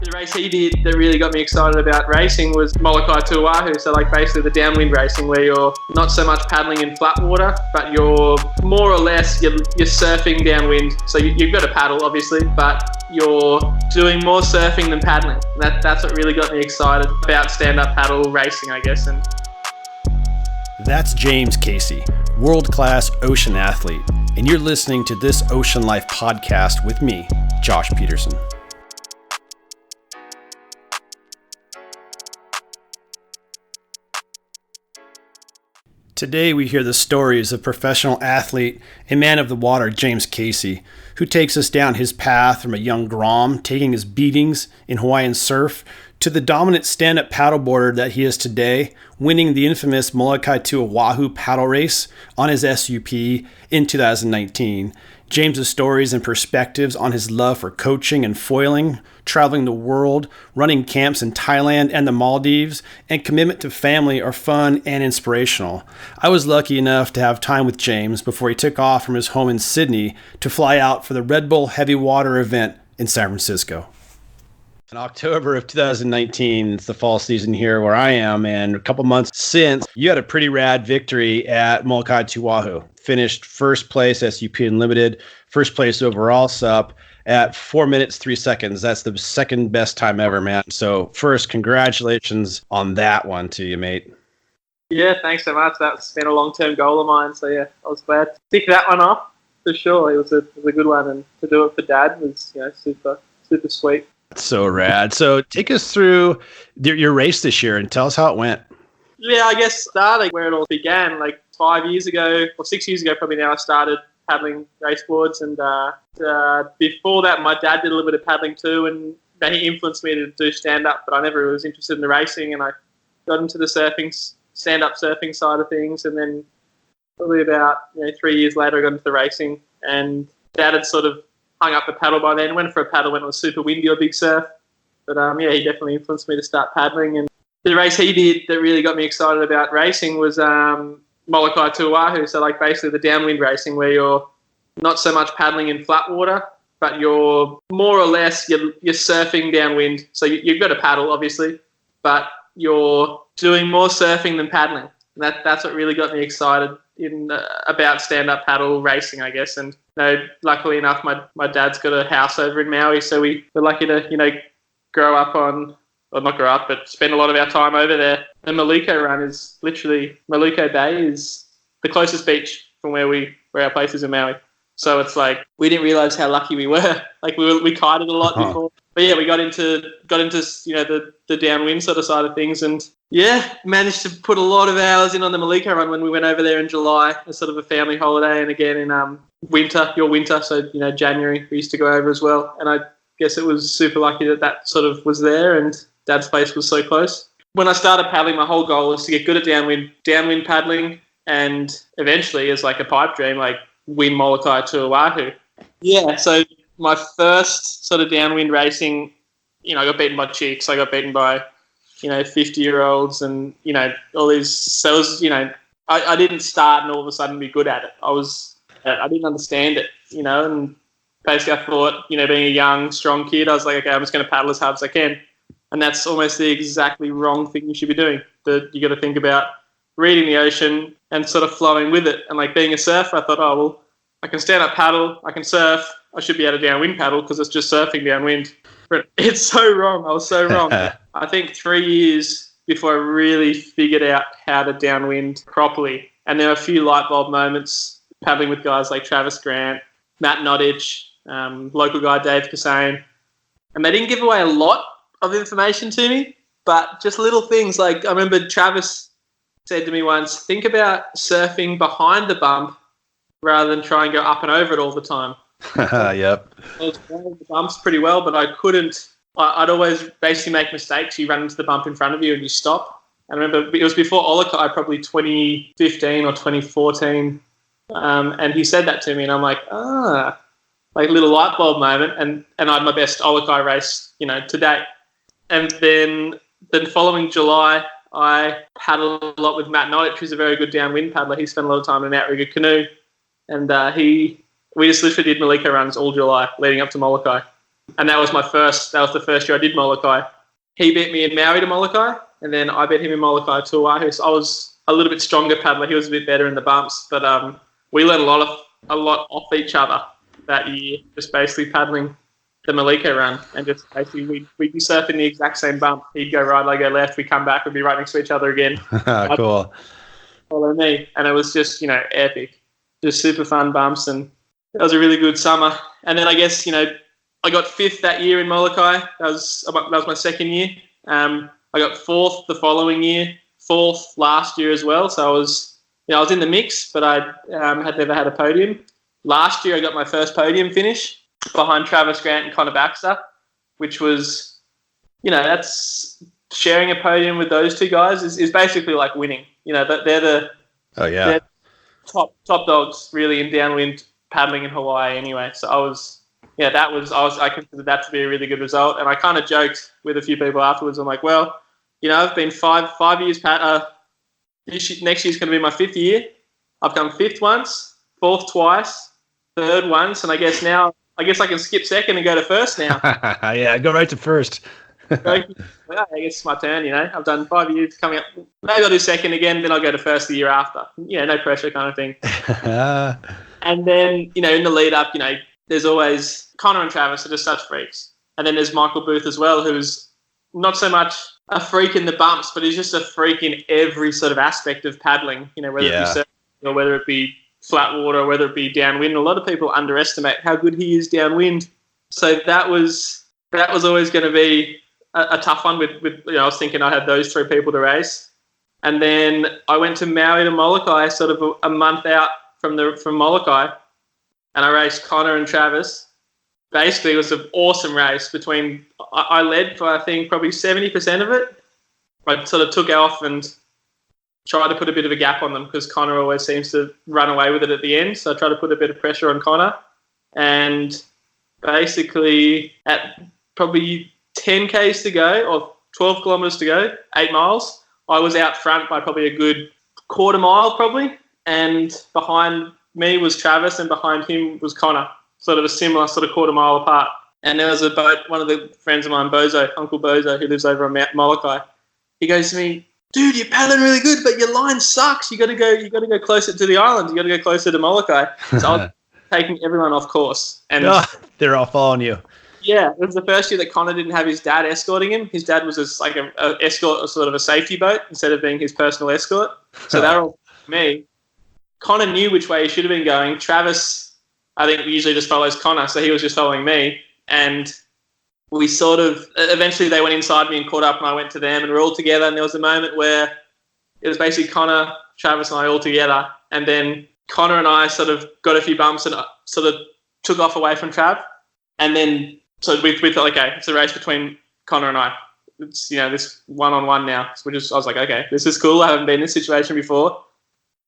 The race he did that really got me excited about racing was Molokai to Oahu. So like basically the downwind racing where you're not so much paddling in flat water, but you're more or less, you're surfing downwind. So you've got to paddle obviously, but you're doing more surfing than paddling. And that's what really got me excited about stand-up paddle racing, I guess. And that's James Casey, world-class ocean athlete. And you're listening to This Ocean Life podcast with me, Josh Peterson. Today we hear the stories of professional athlete and man of the water James Casey, who takes us down his path from a young grom taking his beatings in Hawaiian surf to the dominant stand-up paddleboarder that he is today, winning the infamous Molokai to Oahu paddle race on his SUP in 2019. James's stories and perspectives on his love for coaching and foiling, traveling the world, running camps in Thailand and the Maldives, and commitment to family are fun and inspirational. I was lucky enough to have time with James before he took off from his home in Sydney to fly out for the Red Bull Heavy Water event in San Francisco. In October of 2019, it's the fall season here where I am, and a couple months since, you had a pretty rad victory at Molokai to Oahu. Finished first place SUP Unlimited, first place overall SUP at 4 minutes, 3 seconds. That's the second best time ever, man. So first, congratulations on that one to you, mate. yeah, thanks so much. That's been a long-term goal of mine. So yeah, I was glad to tick that one off for sure. It was a good one, and to do it for Dad was super sweet. So rad. So take us through your race this year and tell us how it went. Yeah, I guess starting where it all began, like 5 years ago, or 6 years ago probably now, I started paddling race boards. And before that, my dad did a little bit of paddling too, and he influenced me to do stand-up, but I never was interested in the racing, and I got into the stand-up surfing side of things. And then probably about 3 years later, I got into the racing, and Dad had sort of hung up the paddle by then, went for a paddle when it was super windy or big surf. But he definitely influenced me to start paddling. And the race he did that really got me excited about racing was Molokai to Oahu. So like basically the downwind racing where you're not so much paddling in flat water, but you're more or less, you're surfing downwind. So you've got to paddle obviously, but you're doing more surfing than paddling. And that's what really got me excited about stand-up paddle racing, I guess. And luckily enough, my dad's got a house over in Maui, so we were lucky to but spend a lot of our time over there. The Molokai run is literally, Molokai Bay is the closest beach from where our place is in Maui. So it's like we didn't realize how lucky we were. Like we kited a lot before, but yeah, we got into the downwind sort of side of things, and yeah, managed to put a lot of hours in on the Molokai run when we went over there in July as sort of a family holiday, and again in your winter, so January we used to go over as well. And I guess it was super lucky that sort of was there, and Dad's place was so close. When I started paddling, my whole goal was to get good at downwind paddling, and eventually, as like a pipe dream, like win Molokai to Oahu. Yeah, so my first sort of downwind racing, I got beaten by chicks. I got beaten by 50-year-olds, and all these. So it was, I didn't start and all of a sudden be good at it. I didn't understand it, and basically I thought, being a young, strong kid, I was like, okay, I'm just going to paddle as hard as I can. And that's almost the exactly wrong thing you should be doing. You got to think about reading the ocean and sort of flowing with it. And like being a surfer, I thought, oh, well, I can stand up paddle, I can surf, I should be able to downwind paddle because it's just surfing downwind. But it's so wrong. I was so wrong. I think 3 years before I really figured out how to downwind properly. And there were a few light bulb moments paddling with guys like Travis Grant, Matt Nottage, local guy Dave Kassane. And they didn't give away a lot of information to me, but just little things. Like I remember Travis said to me once, think about surfing behind the bump rather than try and go up and over it all the time. Yep. I was playing the bumps pretty well, but I couldn't. I'd always basically make mistakes. You run into the bump in front of you and you stop. I remember it was before Molokai, probably 2015 or 2014, and he said that to me, and I'm like, like a little light bulb moment, and I had my best Molokai race, to date. And then the following July, I paddled a lot with Matt Nottage, who's a very good downwind paddler. He spent a lot of time in an outrigger canoe, and we just literally did Molokai runs all July leading up to Molokai. And that was the first year I did Molokai. He beat me in Maui to Molokai, and then I beat him in Molokai to Oahu. So I was a little bit stronger paddler. He was a bit better in the bumps, but we learned a lot off each other that year, just basically paddling the Molokai run, and just basically we'd be surfing the exact same bump. He'd go right, I'd go left. We come back, we'd be right next to each other again. Cool. Follow me, and it was just epic, just super fun bumps, and it was a really good summer. And then I guess I got 5th that year in Molokai. That was my second year. I got 4th the following year, 4th last year as well. So I was in the mix, but I had never had a podium. Last year I got my first podium finish behind Travis Grant and Connor Baxter, which was, that's sharing a podium with those two guys is basically like winning. They're the they're top dogs really in downwind paddling in Hawaii anyway. So I considered that to be a really good result. And I kind of joked with a few people afterwards. I'm like, well, I've been 5 years, next year's going to be my 5th year. I've done 5th once, 4th twice, 3rd once. And I guess I can skip 2nd and go to 1st now. Yeah, go right to 1st. I guess it's my turn, I've done 5 years coming up. Maybe I'll do 2nd again, then I'll go to 1st the year after. No pressure kind of thing. And then, in the lead up, there's always Connor and Travis are just such freaks. And then there's Michael Booth as well, who's not so much a freak in the bumps, but he's just a freak in every sort of aspect of paddling, whether it be surfing or whether it be flat water or whether it be downwind. A lot of people underestimate how good he is downwind. So that was always going to be a tough one with I was thinking I had those 3 people to race. And then I went to Maui to Molokai sort of a month out from Molokai, and I raced Connor and Travis. Basically, it was an awesome race between. I led for I think probably 70% of it. I sort of took off and tried to put a bit of a gap on them because Connor always seems to run away with it at the end. So I tried to put a bit of pressure on Connor, and basically at probably 10 k's to go or 12 kilometers to go, 8 miles, I was out front by probably a good quarter mile probably, and behind me was Travis and behind him was Connor, sort of a similar sort of quarter mile apart. And there was a boat, one of the friends of mine, Bozo, Uncle Bozo, who lives over on Molokai. He goes to me, dude, you're paddling really good, but your line sucks. You got to go closer to the island. You got to go closer to Molokai. So I was taking everyone off course, and they're all following you. Yeah, it was the first year that Connor didn't have his dad escorting him. His dad was just like a escort, sort of a safety boat instead of being his personal escort. So they were all me. Connor knew which way he should have been going. Travis, I think, usually just follows Connor, so he was just following me. And we sort of eventually they went inside me and caught up, and I went to them, and we're all together. And there was a moment where it was basically Connor, Travis, and I all together. And then Connor and I sort of got a few bumps and sort of took off away from Trav. And then so we thought, okay, it's a race between Connor and I. It's this one-on-one now. So I was like, okay, this is cool. I haven't been in this situation before.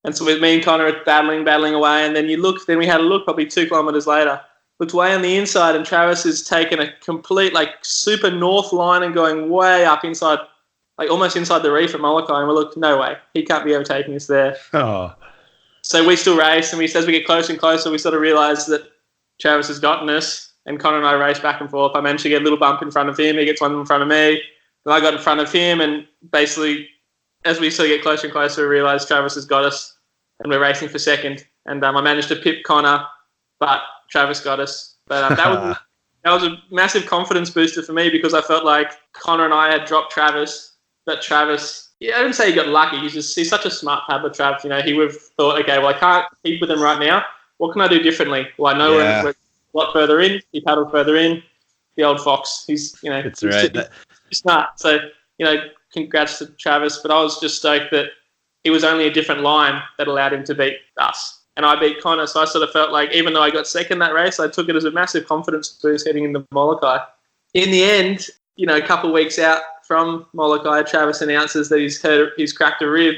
And so with me and Connor battling away, and then we had a look probably 2 kilometres later. Looked way on the inside, and Travis has taken a complete super north line and going way up inside, almost inside the reef at Molokai. And we look, no way, he can't be overtaking us there. Oh. So we still race, and as we get closer and closer, we sort of realise that Travis has gotten us. And Connor and I race back and forth. I managed to get a little bump in front of him. He gets one in front of me. Then I got in front of him, and basically, as we sort of get closer and closer, we realise Travis has got us, and we're racing for second. And I managed to pip Connor, but Travis got us. But that was a massive confidence booster for me because I felt like Connor and I had dropped Travis, but Travis, I didn't say he got lucky. He's such a smart paddler, Travis. He would have thought, okay, well, I can't keep with him right now. What can I do differently? Well, I know we're a lot further in. He paddled further in. The old fox. He's It's right. He's smart. So congrats to Travis. But I was just stoked that it was only a different line that allowed him to beat us, and I beat Connor. So I sort of felt like even though I got second that race, I took it as a massive confidence boost heading into Molokai. In the end, a couple of weeks out from Molokai, Travis announces that he's cracked a rib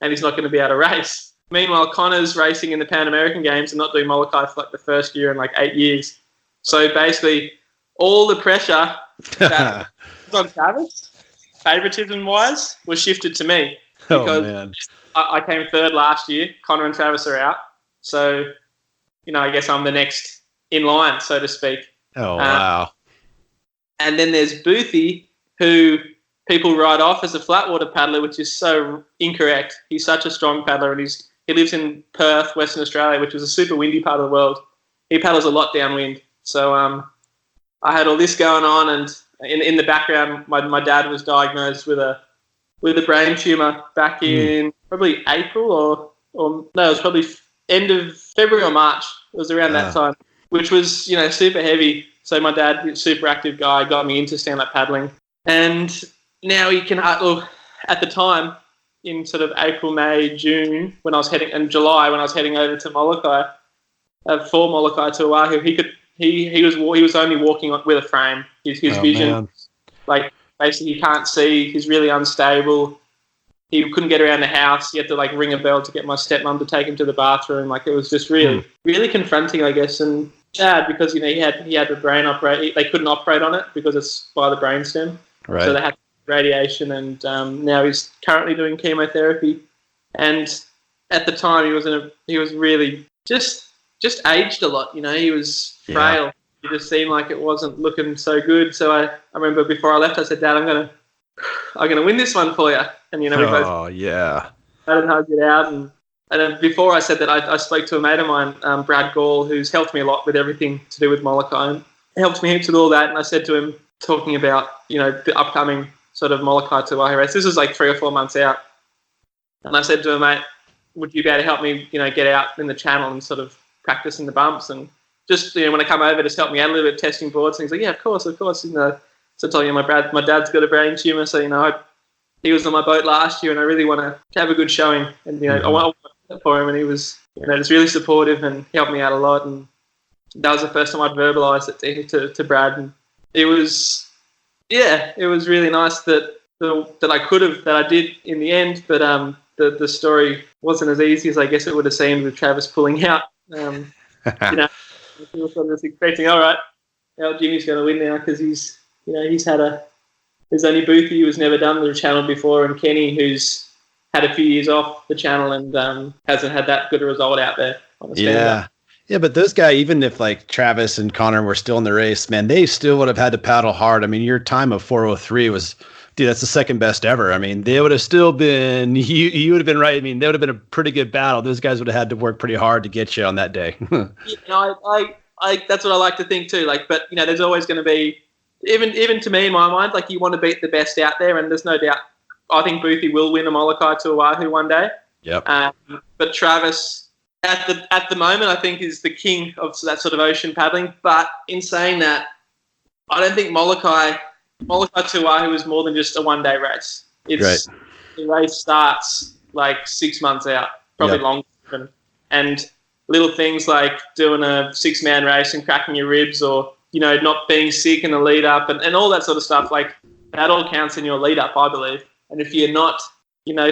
and he's not going to be able to race. Meanwhile, Connor's racing in the Pan American Games and not doing Molokai for the first year in 8 years. So basically, all the pressure that was on Travis, favouritism-wise, was shifted to me. Because I came third last year. Connor and Travis are out. So, I guess I'm the next in line, so to speak. Oh, wow. And then there's Boothie, who people write off as a flatwater paddler, which is so incorrect. He's such a strong paddler, and he lives in Perth, Western Australia, which is a super windy part of the world. He paddles a lot downwind. So I had all this going on, and in the background, my dad was diagnosed with a brain tumor back in probably April or no, it was probably end of February or March. It was around that time, which was, super heavy. So my dad, super active guy, got me into stand-up paddling. And now he can, at the time, in sort of April, May, June, and July, when I was heading over to Molokai, for Molokai to Oahu, he was only walking with a frame. His vision, man. Like, basically he can't see. He's really unstable. He couldn't get around the house. He had to ring a bell to get my stepmom to take him to the bathroom. It was just really, really confronting, I guess, and sad because he had the brain operate. They couldn't operate on it because it's by the brainstem. Right. So they had radiation, and now he's currently doing chemotherapy. And at the time, he was really just aged a lot. He was frail. Yeah. It just seemed like it wasn't looking so good. So I remember before I left, I said, Dad, I'm gonna win this one for you. And we both hugged it out. And then before I said that, I spoke to a mate of mine, Brad Gall, who's helped me a lot with everything to do with Molokai, and helped me heaps with all that. And I said to him, talking about the upcoming sort of Molokai to Oahu race. This was 3 or 4 months out, and I said to him, mate, would you be able to help me, get out in the channel and sort of practice in the bumps, and just when I come over, just help me out a little bit testing boards. And he's like, yeah, of course. So I told you, my dad's got a brain tumor, so he was on my boat last year, and I really want to have a good showing, and I want that for him, and he was just really supportive and helped me out a lot, and that was the first time I'd verbalised it to Brad, and it was really nice that I did in the end, but the story wasn't as easy as I guess it would have seemed with Travis pulling out. People sort of just expecting, all right, Jimmy's going to win now because he's had there's only Boothie who's never done the channel before, and Kenny who's had a few years off the channel and hasn't had that good a result out there on the stand-up. Yeah, but those guys, even if Travis and Connor were still in the race, man, they still would have had to paddle hard. I mean, your time of 4:03 was, dude, that's the second best ever. I mean, they would have still been, you would have been right. I mean, they would have been a pretty good battle. Those guys would have had to work pretty hard to get you on that day. I that's what I like to think too. But there's always going to be, even to me in my mind, you want to beat the best out there, and there's no doubt. I think Boothie will win a Molokai to Oahu one day. Yep. But Travis, at the moment, I think is the king of that sort of ocean paddling. But in saying that, I don't think Molokai to Oahu is more than just a one-day race. It's right. The race starts 6 months out, probably longer. And little things like doing a 6-man race and cracking your ribs, or not being sick in the lead up, and all that sort of stuff, that all counts in your lead up, I believe. And if you're not,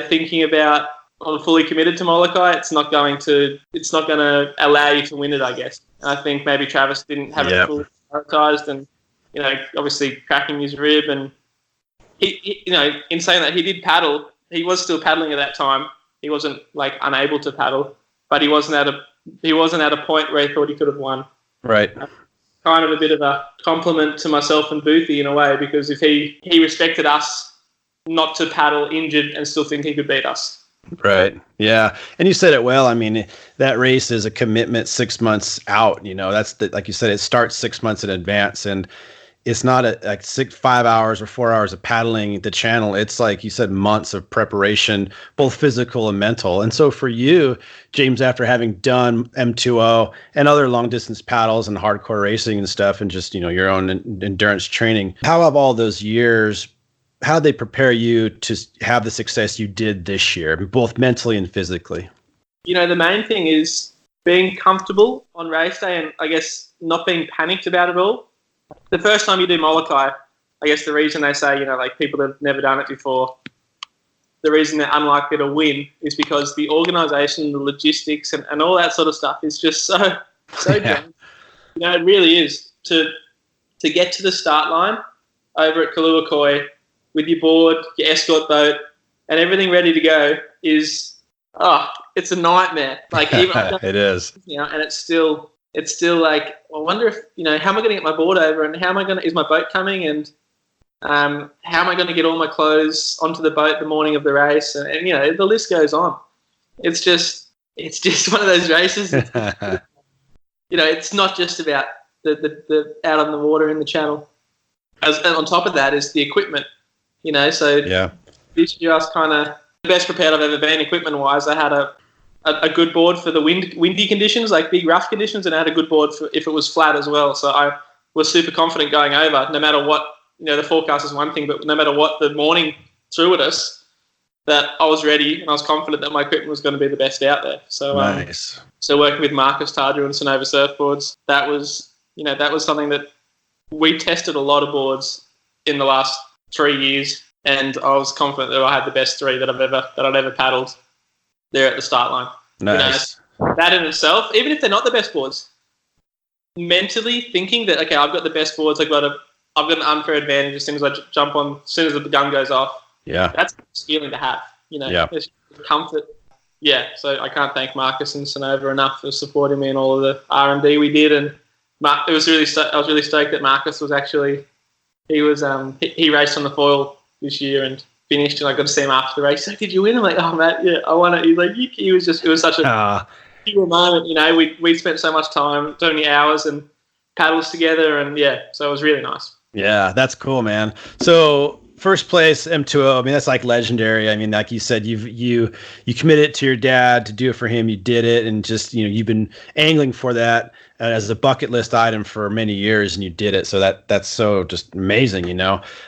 thinking about or fully committed to Molokai, it's not going to allow you to win it, I guess. And I think maybe Travis didn't have it fully prioritized, and obviously cracking his rib, and he in saying that, he did paddle. He was still paddling at that time. He wasn't unable to paddle, but he wasn't at a point where he thought he could have won. Right. Kind of a bit of a compliment to myself and Boothie in a way, because if he respected us not to paddle injured and still think he could beat us. Right. Yeah. And you said it well. I mean, that race is a commitment 6 months out. That's like you said, it starts 6 months in advance, and it's not 5 hours or 4 hours of paddling the channel. It's like you said, months of preparation, both physical and mental. And so for you, James, after having done M2O and other long distance paddles and hardcore racing and stuff, and just, your own endurance training, how have all those years, how did they prepare you to have the success you did this year, both mentally and physically? The main thing is being comfortable on race day, and I guess not being panicked about it all. The first time you do Molokai, I guess the reason they say, people that have never done it before, the reason they're unlikely to win is because the organisation, the logistics, and all that sort of stuff is just so dense. It really is. To get to the start line over at Kaluakoi with your board, your escort boat, and everything ready to go is, it's a nightmare. Even it is. and it's still it's still like, I wonder if, how am I going to get my board over, and is my boat coming, and how am I going to get all my clothes onto the boat the morning of the race, and the list goes on. It's just one of those races. It's not just about the out on the water in the channel. And on top of that is the equipment, So this year I was kind of the best prepared I've ever been equipment-wise. I had a good board for the windy conditions, like big rough conditions, and I had a good board for if it was flat as well. So I was super confident going over, no matter what. The forecast is one thing, but no matter what the morning threw at us, that I was ready and I was confident that my equipment was going to be the best out there. So nice. So working with Marcus Tadru and Sunova Surfboards, that was something that we tested a lot of boards in the last 3 years, and I was confident that I had the best three that I'd ever paddled there at the start line. Nice. That in itself, even if they're not the best boards, mentally thinking that, okay, I've got the best boards, I've got an unfair advantage as soon as I jump on, as soon as the gun goes off. Yeah. That's a feeling to have, There's comfort. Yeah, so I can't thank Marcus and Sunova enough for supporting me in all of the R&D we did, and I was really stoked that Marcus was actually, he raced on the foil this year and finished, and I got to see him after the race. He's like, "Did you win?" I'm like, "Oh, Matt, yeah, I won it." He's like, it was such a pure moment. We spent so much time, so many hours and paddles together, and so it was really nice. Yeah, that's cool, man. So first place M2O, I mean, that's like legendary. I mean, like you said, you committed to your dad to do it for him. You did it, and just you've been angling for that as a bucket list item for many years, and you did it. So that's so just amazing,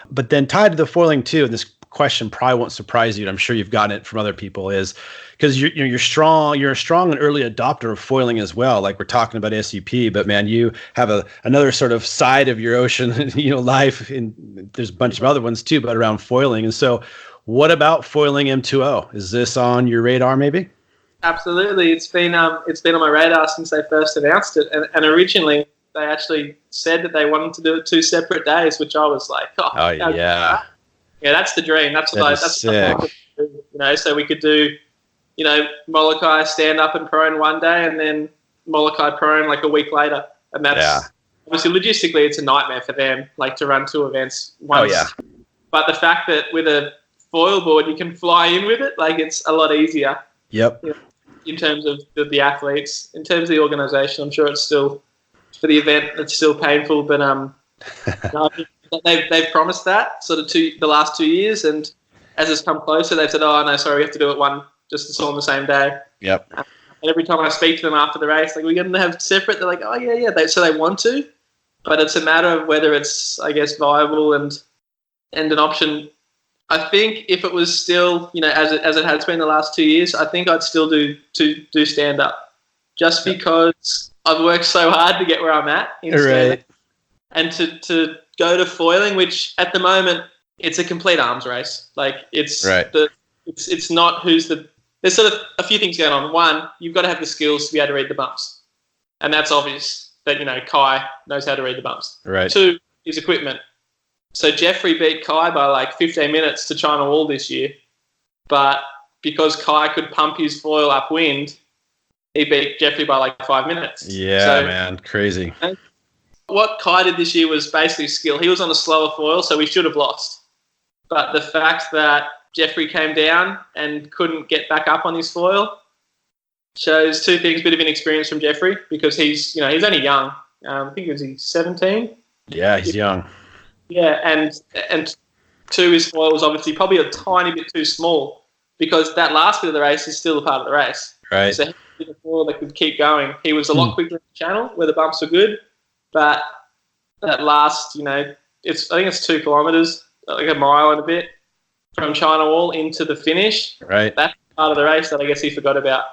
But then tied to the foiling too, and this question probably won't surprise you, and I'm sure you've gotten it from other people, is because you're strong. You're a strong and early adopter of foiling as well. Like we're talking about SUP, but man, you have another sort of side of your ocean, life. And there's a bunch of other ones too, but around foiling. And so, what about foiling M2O? Is this on your radar, maybe? Absolutely, it's been on my radar since they first announced it, and originally they actually said that they wanted to do it 2 separate days, which I was like, yeah, that's the dream. That's sick. So we could do, Molokai Standup and Prone one day, and then Molokai Prone like a week later, and that's obviously logistically it's a nightmare for them, like to run 2 events once. But the fact that with a foil board you can fly in with it, like it's a lot easier. Yep. In terms of the athletes, in terms of the organisation, I'm sure it's still, for the event, it's still painful, but they've promised that sort of the last 2 years, and as it's come closer, they've said, "Oh no, sorry, we have to do it it's all on the same day." Yep. And every time I speak to them after the race, like, we're going to have separate. They're like, "Oh yeah." So they want to, but it's a matter of whether it's, I guess, viable and an option. I think if it was still, as it has been the last 2 years, I think I'd still do stand up, just because I've worked so hard to get where I'm at in stand up, and to go to foiling, which at the moment it's a complete arms race. Like it's it's not who's the. There's sort of a few things going on. One, you've got to have the skills to be able to read the bumps, and that's obvious that Kai knows how to read the bumps. Right. 2 is equipment. So Jeffrey beat Kai by like 15 minutes to China Wall this year, but because Kai could pump his foil upwind, he beat Jeffrey by like 5 minutes. Yeah, man, crazy. What Kai did this year was basically skill. He was on a slower foil, so he should have lost. But the fact that Jeffrey came down and couldn't get back up on his foil shows 2 things: bit of inexperience from Jeffrey, because he's only young. I think he's 17. Yeah, he's young. Yeah, and 2, his foil was obviously probably a tiny bit too small, because that last bit of the race is still a part of the race. Right. So he had a foil that could keep going. He was a lot quicker in the channel where the bumps were good, but that last, I think it's 2 kilometres, like a mile and a bit, from China Wall into the finish. Right. That's part of the race that I guess he forgot about.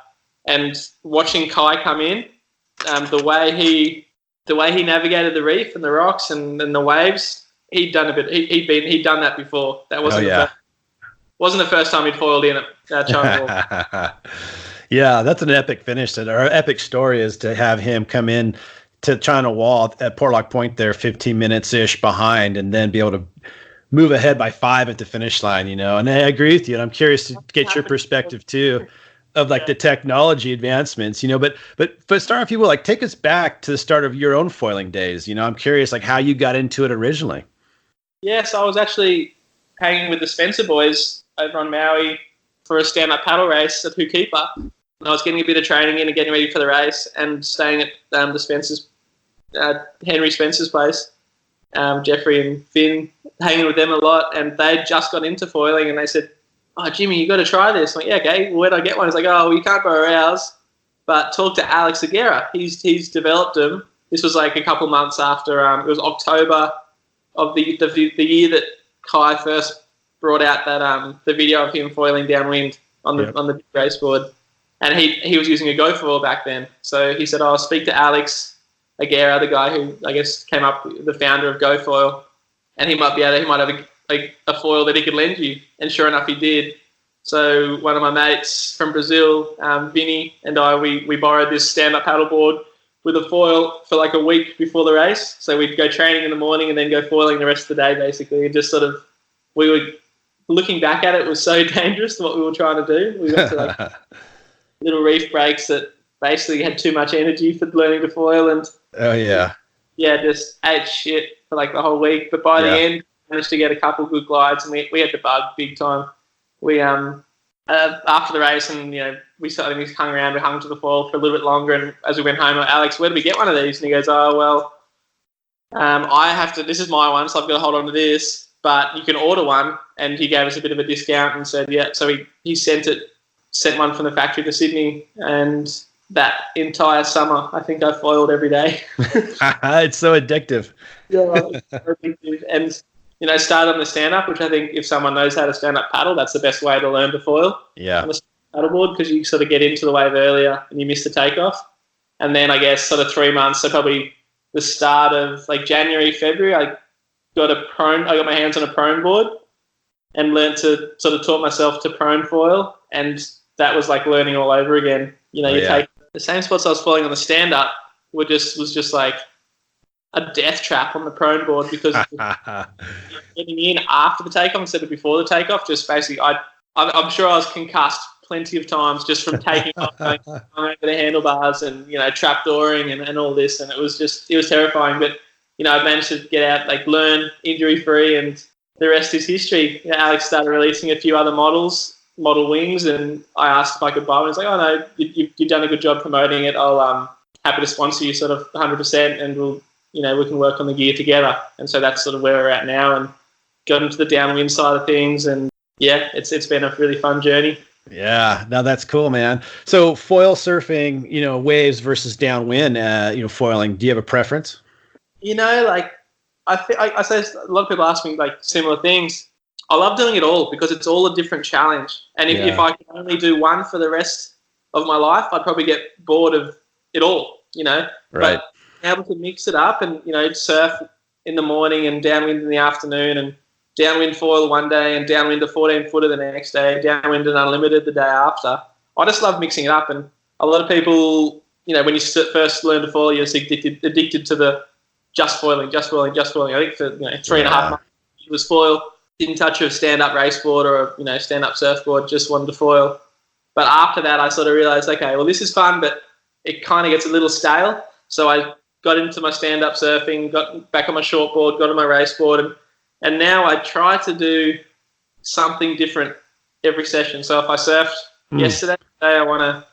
And watching Kai come in, the way he navigated the reef and the rocks and the waves. He'd done he'd done that before. That wasn't the first time he'd foiled in at China Wall. Yeah, that's an epic finish. Our epic story is to have him come in to China Wall at Portlock Point there, 15 minutes ish behind, and then be able to move ahead by 5 at the finish line. And I agree with you. And I'm curious to get your perspective too. of like the technology advancements, but start, if you will, like take us back to the start of your own foiling days. I'm curious like how you got into it originally. Yeah, so I was actually hanging with the Spencer boys over on Maui for a stand-up paddle race at Hukipa. And I was getting a bit of training in and getting ready for the race and staying at the Spencer's, Henry Spencer's place, Jeffrey and Finn, hanging with them a lot. And they'd just got into foiling and they said, "Oh, Jimmy, you got to try this." I'm like, "Yeah, okay, well, where'd I get one?" He's like, "Oh, well, you can't borrow ours, but talk to Alex Aguirre. He's developed them." This was like a couple months after, it was October of the year that Kai first brought out that the video of him foiling downwind on the big race board, and he was using a GoFoil back then. So he said, "I'll speak to Alex Aguirre, the guy who I guess came up with the founder of GoFoil, and he might have a foil that he could lend you." And sure enough, he did. So one of my mates from Brazil, Vinny, and I, we borrowed this stand-up paddleboard with a foil for like a week before the race. So we'd go training in the morning and then go foiling the rest of the day, basically. And just sort of, we were looking back at it, was so dangerous what we were trying to do. We went to like little reef breaks that basically had too much energy for learning to foil, and just ate shit for like the whole week. But by the end, managed to get a couple good glides, and we had the bug big time. We after the race, and we hung around, we hung to the foil for a little bit longer, and as we went home, like, "Alex, where do we get one of these?" And he goes, "Oh well, I have to. This is my one, so I've got to hold on to this. But you can order one." And he gave us a bit of a discount and said, "Yeah." So he sent one from the factory to Sydney, and that entire summer, I think I foiled every day. It's so addictive. Yeah, it's so addictive. And started on the stand-up, which I think if someone knows how to stand-up paddle, that's the best way to learn to foil. Yeah. On the paddleboard, because you sort of get into the wave earlier and you miss the takeoff. And then I guess sort of 3 months, so probably the start of like January, February, I got my hands on a prone board and learned to sort of taught myself to prone foil. And that was like learning all over again. Take the same spots I was foiling on the stand-up was just like a death trap on the prone board, because getting in after the takeoff instead of before the takeoff, just basically I'm sure I was concussed plenty of times just from taking off, going over the handlebars and trapdooring and all this, and it was terrifying. But I managed to get out, like learn injury free, and the rest is history. Alex started releasing a few other model wings, and I asked if I could buy one. He's like, "Oh no, you've done a good job promoting it. I'll happy to sponsor you sort of 100%, and we'll we can work on the gear together." And so that's sort of where we're at now, and got into the downwind side of things, and it's been a really fun journey. Yeah, no, that's cool, man. So foil surfing, waves versus downwind, foiling, do you have a preference? Like I say, a lot of people ask me like similar things. I love doing it all because it's all a different challenge. And if I can only do one for the rest of my life, I'd probably get bored of it all, Right. But able to mix it up and, surf in the morning and downwind in the afternoon, and downwind foil one day and downwind a 14-footer the next day, downwind and unlimited the day after. I just love mixing it up. And a lot of people, when you first learn to foil, you're addicted to the just foiling. I think for 3.5 months it was foil. Didn't touch a stand-up race board or a stand-up surfboard, just wanted to foil. But after that, I sort of realized, okay, well, this is fun, but it kind of gets a little stale. So I got into my stand-up surfing, got back on my shortboard, got on my race board, and now I try to do something different every session. So if I surfed yesterday, I want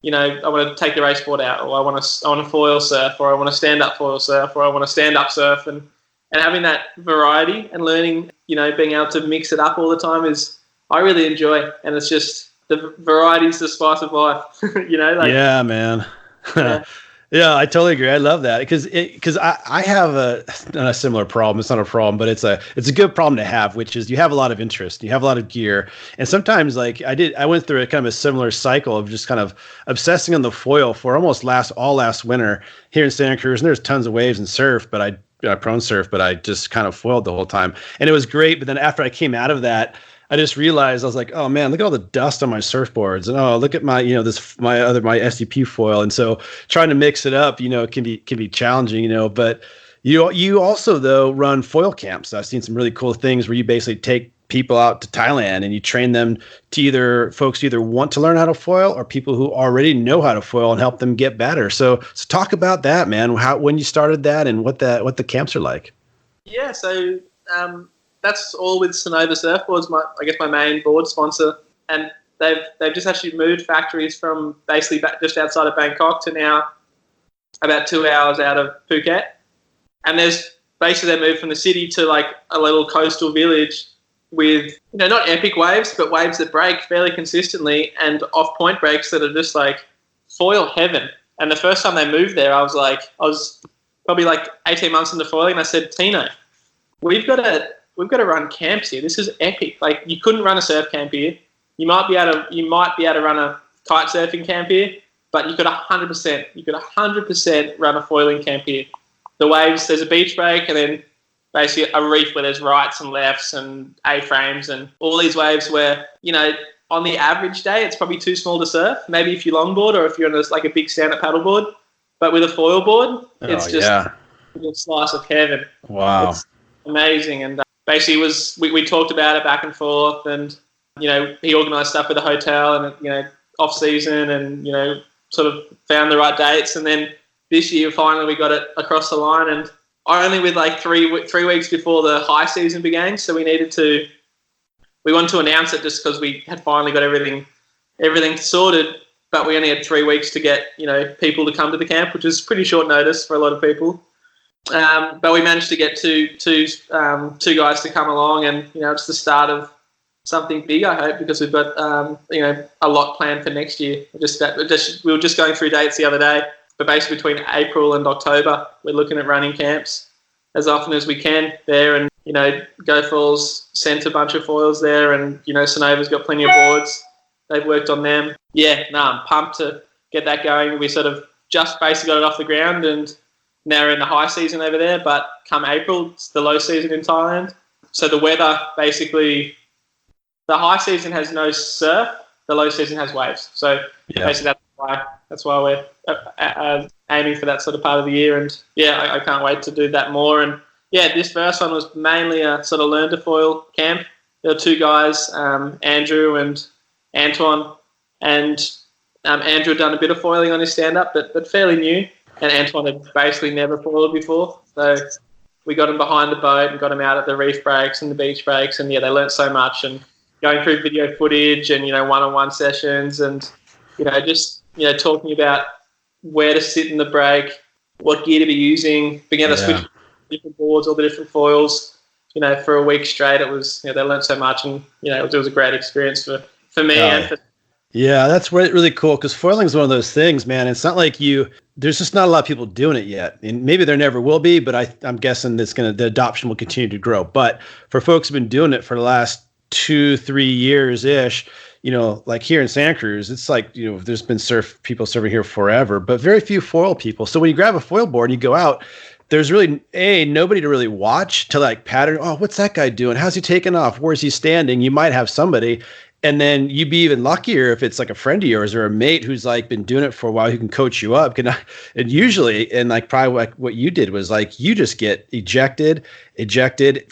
to take the race board out, or I want to foil surf, or I want to stand-up foil surf, or I want to stand-up surf, and having that variety and learning, being able to mix it up all the time I really enjoy. And it's just, the variety is the spice of life, Yeah, man. Yeah. Yeah, I totally agree. I love that because I have a similar problem. It's not a problem, but it's a good problem to have, which is you have a lot of interest, you have a lot of gear, and sometimes like I went through a kind of a similar cycle of just kind of obsessing on the foil for almost last winter here in Santa Cruz, and there's tons of waves and surf, but I prone surf, but I just kind of foiled the whole time, and it was great. But then after I came out of that, I just realized, I was like, oh man, look at all the dust on my surfboards, and oh, look at my, my SUP foil. And so trying to mix it up, can be challenging, but you also though run foil camps. I've seen some really cool things where you basically take people out to Thailand and you train them to either folks who either want to learn how to foil or people who already know how to foil and help them get better. So talk about that, man. When you started that and what the camps are like. Yeah, so that's all with Sunova Surfboards, my main board sponsor, and they've just actually moved factories from basically just outside of Bangkok to now about 2 hours out of Phuket, and there's basically they moved from the city to like a little coastal village with, not epic waves, but waves that break fairly consistently and off-point breaks that are just like foil heaven. And the first time they moved there, I was probably like 18 months into foiling, and I said, Tino, we've got to run camps here. This is epic. Like, you couldn't run a surf camp here. You might be able to run a kite surfing camp here, but you could 100% run a foiling camp here. The waves, there's a beach break and then basically a reef where there's rights and lefts and A-frames and all these waves where, on the average day, it's probably too small to surf. Maybe if you longboard or if you're on a big stand-up paddleboard. But with a foil board, it's just a slice of heaven. Wow. It's amazing. And basically we talked about it back and forth, and, he organised stuff with the hotel and, off-season and, sort of found the right dates. And then this year, finally, we got it across the line, and only with like 3 weeks before the high season began. So we wanted to announce it just because we had finally got everything sorted, but we only had 3 weeks to get, people to come to the camp, which is pretty short notice for a lot of people. But we managed to get two guys to come along, and, it's the start of something big, I hope, because we've got, a lot planned for next year. We were just going through dates the other day, but basically between April and October, we're looking at running camps as often as we can there. And, GoFoils sent a bunch of foils there, and, Sunova's got plenty of boards. They've worked on them. Yeah, I'm pumped to get that going. We sort of just basically got it off the ground, and now we're in the high season over there, but come April, it's the low season in Thailand. So the weather, basically, the high season has no surf, the low season has waves. So basically that's why we're aiming for that sort of part of the year. And I can't wait to do that more. And this first one was mainly a sort of learn to foil camp. There were two guys, Andrew and Antoine, and Andrew had done a bit of foiling on his stand-up, but fairly new, and Antoine had basically never foiled before. So we got him behind the boat and got him out at the reef breaks and the beach breaks, and they learnt so much, and going through video footage and, one-on-one sessions and, talking about where to sit in the break, what gear to be using, being able to switch different boards, all the different foils, for a week straight. It was, they learned so much, and, it was a great experience for me and for. Yeah, that's really cool, because foiling is one of those things, man. It's not like there's just not a lot of people doing it yet. And maybe there never will be, but I'm guessing the adoption will continue to grow. But for folks who've been doing it for the last 2-3 years-ish, like here in Santa Cruz, it's like, there's been people surfing here forever, but very few foil people. So when you grab a foil board and you go out, there's really nobody to really watch to like pattern. Oh, what's that guy doing? How's he taking off? Where's he standing? You might have somebody, and then you'd be even luckier if it's like a friend of yours or a mate who's like been doing it for a while who can coach you up. And usually, and like probably like what you did was like you just get ejected,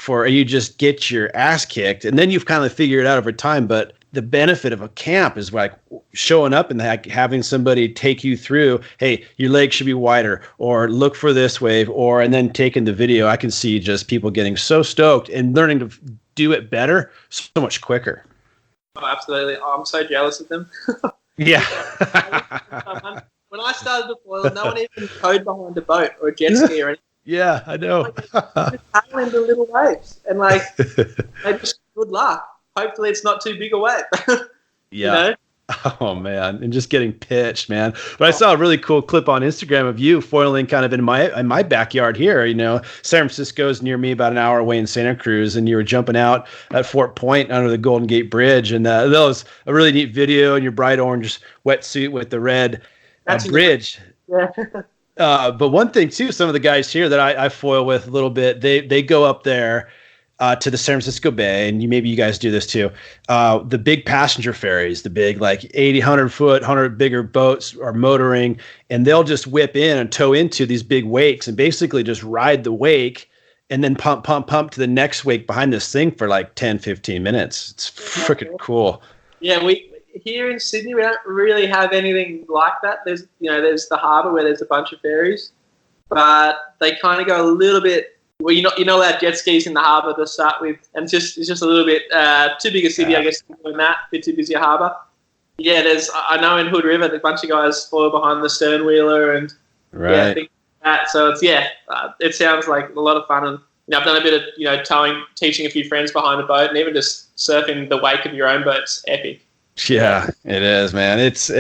or you just get your ass kicked, and then you've kind of figured it out over time. But the benefit of a camp is like showing up and having somebody take you through, hey, your legs should be wider, or look for this wave, and then taking the video. I can see just people getting so stoked and learning to do it better so much quicker. Oh, absolutely. I'm so jealous of them. Yeah. When I started to foil, no one even towed behind a boat or a jet ski or anything. Yeah, I know. Just paddle into little waves, and maybe just good luck. Hopefully it's not too big a wave. Yeah. Oh, man. And just getting pitched, man. But I saw a really cool clip on Instagram of you foiling kind of in my backyard here. San Francisco's near me, about an hour away in Santa Cruz, and you were jumping out at Fort Point under the Golden Gate Bridge. And that was a really neat video in your bright orange wetsuit with the red bridge. Yeah. But one thing, too, some of the guys here that I foil with a little bit, they go up there to the San Francisco Bay, and maybe you guys do this too. The big passenger ferries, the big 80, 100 foot, 100 bigger boats are motoring, and they'll just whip in and tow into these big wakes and basically just ride the wake and then pump to the next wake behind this thing for like 10, 15 minutes. It's freaking cool. Yeah, we here in Sydney we don't really have anything like that. There's the harbour where there's a bunch of ferries, but they kind of go a little bit. Well, you're not allowed jet skis in the harbour to start with, and it's just a little bit too big a city, I guess, doing that. A bit too busy a harbour. Yeah, I know in Hood River, a bunch of guys follow behind the stern wheeler and things like that. So it sounds like a lot of fun. And I've done a bit of towing, teaching a few friends behind the boat, and even just surfing the wake of your own boat's epic. Yeah, it is, man. It's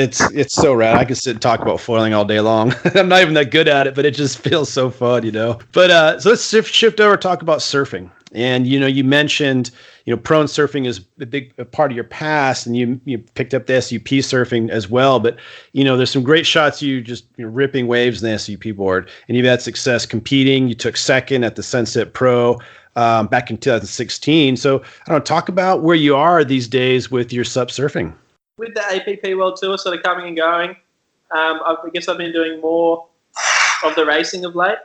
so rad. I could sit and talk about foiling all day long. I'm not even that good at it, but it just feels so fun, But so let's shift over, talk about surfing. And you mentioned prone surfing is a big part of your past, and you picked up the SUP surfing as well. But there's some great shots you just ripping waves in the SUP board, and you've had success competing. You took second at the Sunset Pro back in 2016. So I don't know, talk about where you are these days with your SUP surfing. With the APP World Tour sort of coming and going, I guess I've been doing more of the racing of late.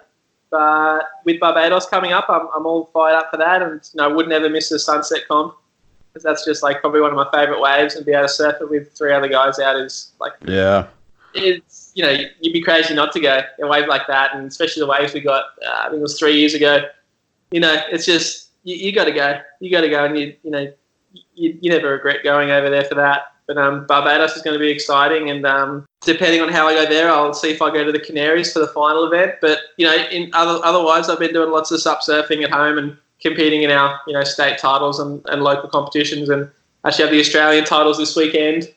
But with Barbados coming up, I'm all fired up for that, and I would never miss the Sunset Comp, because that's just like probably one of my favourite waves, and be able to surf it with 3 other guys out is like, it's you'd be crazy not to go a wave like that, and especially the waves we got. I think it was 3 years ago. It's just you got to go, and you never regret going over there for that. But Barbados is going to be exciting, and depending on how I go there, I'll see if I go to the Canaries for the final event. But otherwise, I've been doing lots of SUP surfing at home and competing in our state titles and local competitions, and actually have the Australian titles this weekend.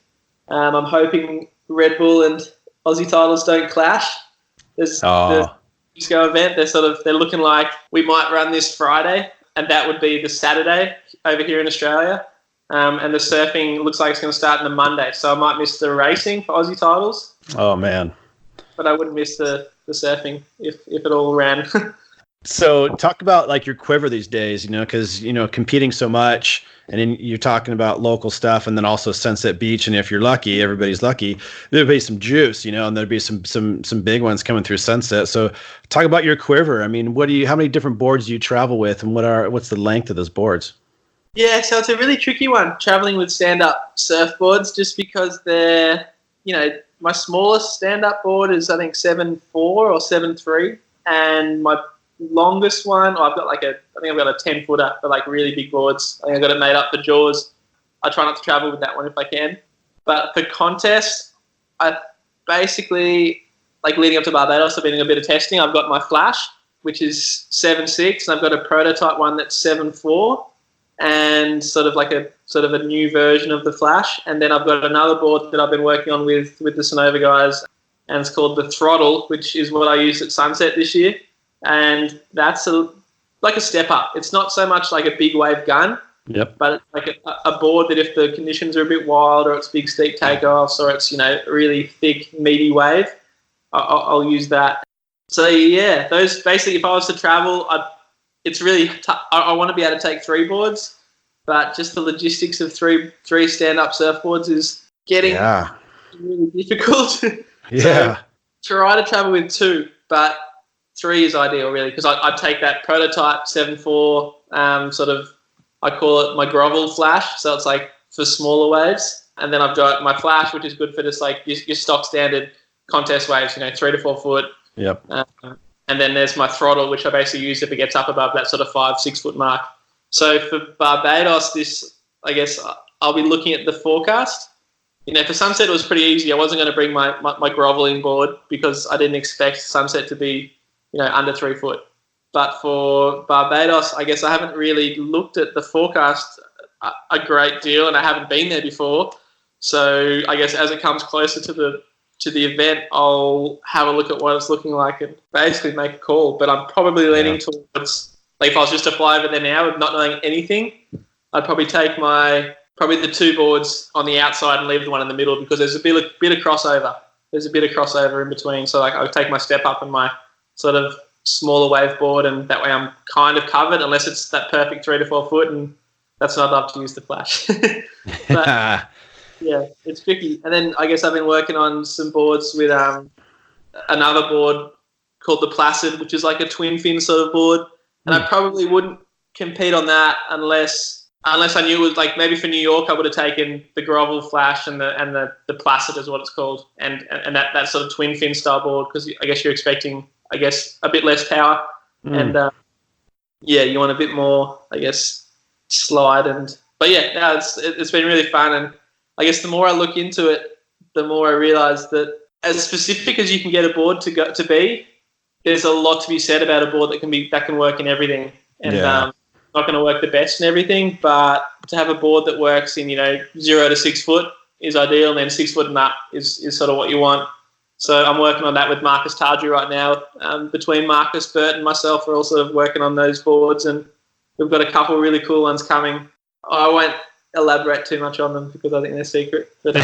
I'm hoping Red Bull and Aussie titles don't clash. There's the Disco event. They're looking like we might run this Friday, and that would be the Saturday over here in Australia. And the surfing looks like it's going to start on the Monday, so I might miss the racing for Aussie titles. Oh man! But I wouldn't miss the surfing if it all ran. So talk about like your quiver these days, because competing so much, and then you're talking about local stuff, and then also Sunset Beach, and if you're lucky, everybody's lucky, there'll be some juice, and there'll be some big ones coming through Sunset. So talk about your quiver. I mean, how many different boards do you travel with, and what's the length of those boards? Yeah, so it's a really tricky one, traveling with stand-up surfboards, just because they're, my smallest stand-up board is, I think, 7.4 or 7.3, and my longest one, I've got I think I've got a 10-footer for like really big boards. I think I've got it made up for Jaws. I try not to travel with that one if I can. But for contest, I basically, leading up to Barbados, I've been doing a bit of testing. I've got my Flash, which is 7.6, and I've got a prototype one that's 7.4. And sort of a new version of the Flash. And then I've got another board that I've been working on with the Sunova guys, and it's called the Throttle, which is what I used at Sunset this year. And that's a step up. It's not so much like a big wave gun, but it's like a board that if the conditions are a bit wild, or it's big steep takeoffs, or it's really thick meaty wave, I'll use that. So yeah, those basically, if I was to travel, it's really I want to be able to take 3 boards, but just the logistics of three stand-up surfboards is getting really difficult. So try to travel with 2, but 3 is ideal, really, because I'd take that prototype 7.4, I call it my grovel Flash, so it's like for smaller waves. And then I've got my Flash, which is good for just like your stock standard contest waves, 3 to 4 foot. Yep. And then there's my Throttle, which I basically use if it gets up above that sort of 5-6 foot mark. So for Barbados, I guess I'll be looking at the forecast. For Sunset, it was pretty easy. I wasn't going to bring my groveling board because I didn't expect Sunset to be, under 3 foot. But for Barbados, I guess I haven't really looked at the forecast a great deal, and I haven't been there before. So I guess as it comes closer to the event, I'll have a look at what it's looking like and basically make a call. But I'm probably leaning towards, if I was just to fly over there now with not knowing anything, I'd probably take the 2 boards on the outside and leave the one in the middle, because there's a bit of crossover. There's a bit of crossover in between. So I'll take my step up and my sort of smaller wave board, and that way I'm kind of covered, unless it's that perfect 3 to 4 foot, and that's when I'd love to use the Flash. But, yeah, it's tricky. And then I guess I've been working on some boards with another board called the Placid, which is like a twin fin sort of board. and I probably wouldn't compete on that unless I knew it was like, maybe for New York I would have taken the Grovel Flash and the Placid is what it's called, and that sort of twin fin style board, because I guess you're expecting a bit less power, and you want a bit more, I guess, slide. But it's been really fun, and I guess the more I look into it, the more I realise that as specific as you can get a board to be, there's a lot to be said about a board that can work in everything, and not going to work the best in everything, but to have a board that works in 0 to 6 foot is ideal, and then 6 foot and up is sort of what you want. So I'm working on that with Marcus Tardry right now. Between Marcus, Bert, and myself, we're all sort of working on those boards, and we've got a couple of really cool ones coming. I won't elaborate too much on them because I think they're secret. But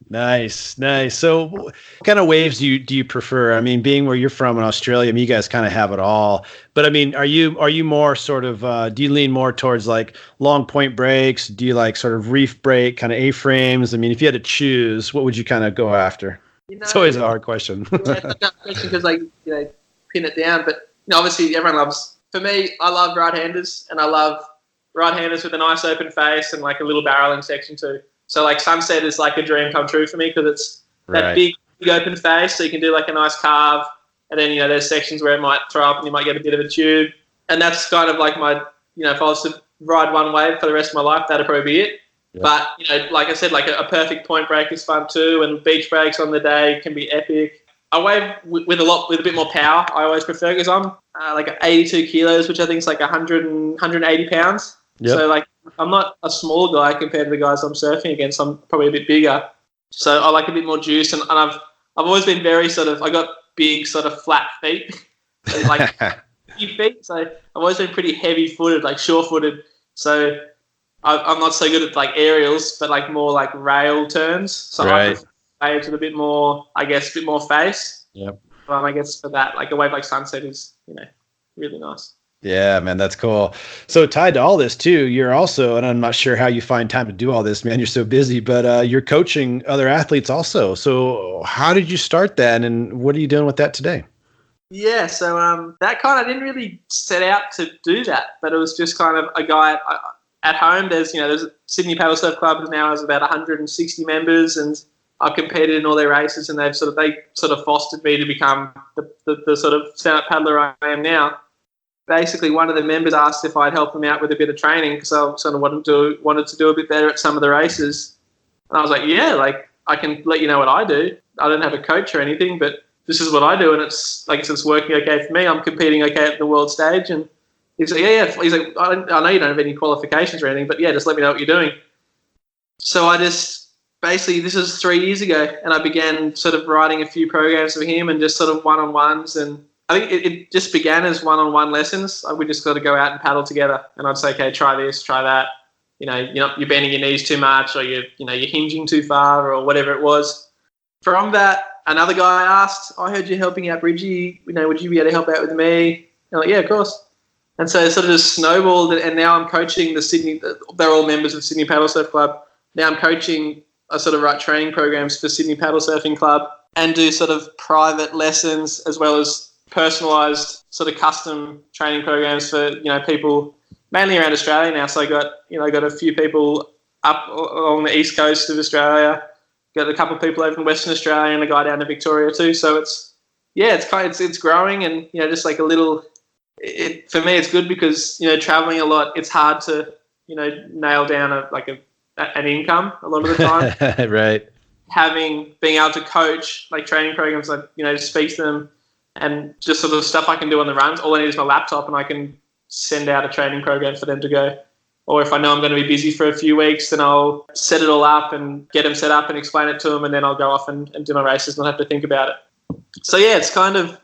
Nice. So what kind of waves do you prefer? I mean, being where you're from in Australia, I mean, you guys kind of have it all. But I mean, are you more sort of, do you lean more towards like long point breaks? Do you like sort of reef break, kind of A-frames? I mean, if you had to choose, what would you kind of go after? It's always a hard question. It's a hard question because pin it down. But obviously everyone loves, for me, I love right-handers, and I love right-handers with a nice open face and like a little barreling section too. So like Sunset is like a dream come true for me because it's that big open face, so you can do like a nice carve, and then there's sections where it might throw up and you might get a bit of a tube, and that's kind of like my if I was to ride one wave for the rest of my life, that'd probably be it. Yep. But like I said, like a perfect point break is fun too, and beach breaks on the day can be epic. I wave with a bit more power. I always prefer, because I'm like 82 kilos, which I think is like 180 pounds. Yep. So like I'm not a small guy compared to the guys I'm surfing against. I'm probably a bit bigger, so I like a bit more juice. And I've always been very I got big sort of flat feet, like feet. So I've always been pretty heavy footed, like sure footed. So I'm not so good at like aerials, but like more like rail turns. So I prefer waves with a bit more, I guess, a bit more face. Yep. I guess for that, like a wave like Sunset is really nice. Yeah, man, that's cool. So tied to all this too, you're also, and I'm not sure how you find time to do all this, man, you're so busy, but you're coaching other athletes also. So how did you start that, and what are you doing with that today? Yeah, so that kind of, I didn't really set out to do that, but it was just kind of a guy at home. There's Sydney Paddle Surf Club now has about 160 members, and I've competed in all their races, and they sort of fostered me to become the sort of stand-up paddler I am now. Basically, one of the members asked if I'd help them out with a bit of training, because I sort of wanted to do a bit better at some of the races. And I was like, yeah, like I can let you know what I do. I don't have a coach or anything, but this is what I do, and it's like it's working okay for me. I'm competing okay at the world stage. And he's like, yeah. He's like, I know you don't have any qualifications or anything, but yeah, just let me know what you're doing. So I just basically, this is 3 years ago, and I began sort of writing a few programs for him and just sort of one-on-ones. And I think it just began as one-on-one lessons. We just got to go out and paddle together, and I'd say, okay, try this, try that. You're bending your knees too much, or you're hinging too far, or whatever it was. From that, another guy asked, I heard you helping out Bridgie. Would you be able to help out with me? And I'm like, yeah, of course. And so it sort of just snowballed, and now I'm coaching the Sydney. They're all members of Sydney Paddle Surf Club. Now I'm coaching. I sort of write training programs for Sydney Paddle Surfing Club and do sort of private lessons as well as personalised sort of custom training programs for people mainly around Australia now. So I got a few people up along the east coast of Australia, got a couple of people over in Western Australia, and a guy down in Victoria too. So it's growing, and just like a little. For me, it's good because traveling a lot, it's hard to nail down an income a lot of the time. Right. Being able to coach like training programs, like speak to them, and just sort of stuff I can do on the runs. All I need is my laptop, and I can send out a training program for them to go. Or if I know I'm going to be busy for a few weeks, then I'll set it all up and get them set up and explain it to them, and then I'll go off and do my races and not have to think about it. So yeah, it's kind of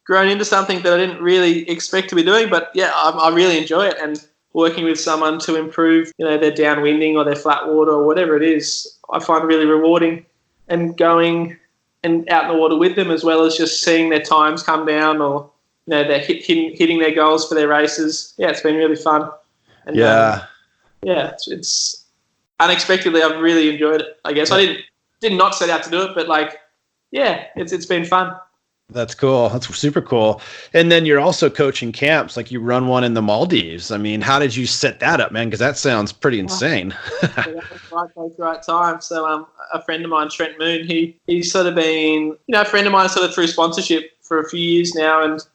grown into something that I didn't really expect to be doing, but yeah, I really enjoy it. And working with someone to improve, their downwinding or their flat water or whatever it is, I find really rewarding. And going and out in the water with them, as well as just seeing their times come down, or they're hitting their goals for their races. Yeah, it's been really fun. And, it's unexpectedly, I've really enjoyed it. I guess I did not set out to do it, but it's been fun. That's cool. That's super cool. And then you're also coaching camps, like you run one in the Maldives. I mean, how did you set that up, man? Because that sounds pretty insane. So that was right place, right time. So a friend of mine, Trent Moon, he's sort of been, a friend of mine sort of through sponsorship for a few years now, and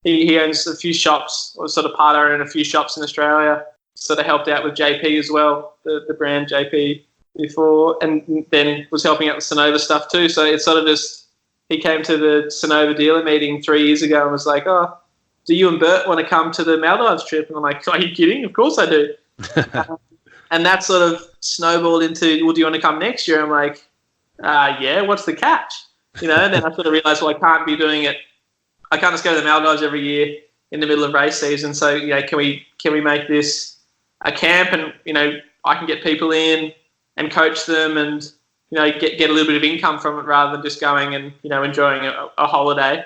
he owns a few shops, or sort of part owner in a few shops in Australia. Sort of helped out with JP as well, the brand JP before, and then was helping out with Sunova stuff too. So it's sort of just, he came to the Sunova dealer meeting 3 years ago and was like, "Oh, do you and Bert want to come to the Maldives trip?" And I'm like, "Are you kidding? Of course I do." And that sort of snowballed into, "Well, do you want to come next year?" I'm like, "Yeah, what's the catch?" And then I sort of realized, well, I can't be doing it. I can't just go to the Maldives every year in the middle of race season. So, can we make this a camp, and, I can get people in and coach them and, get a little bit of income from it rather than just going and, enjoying a holiday.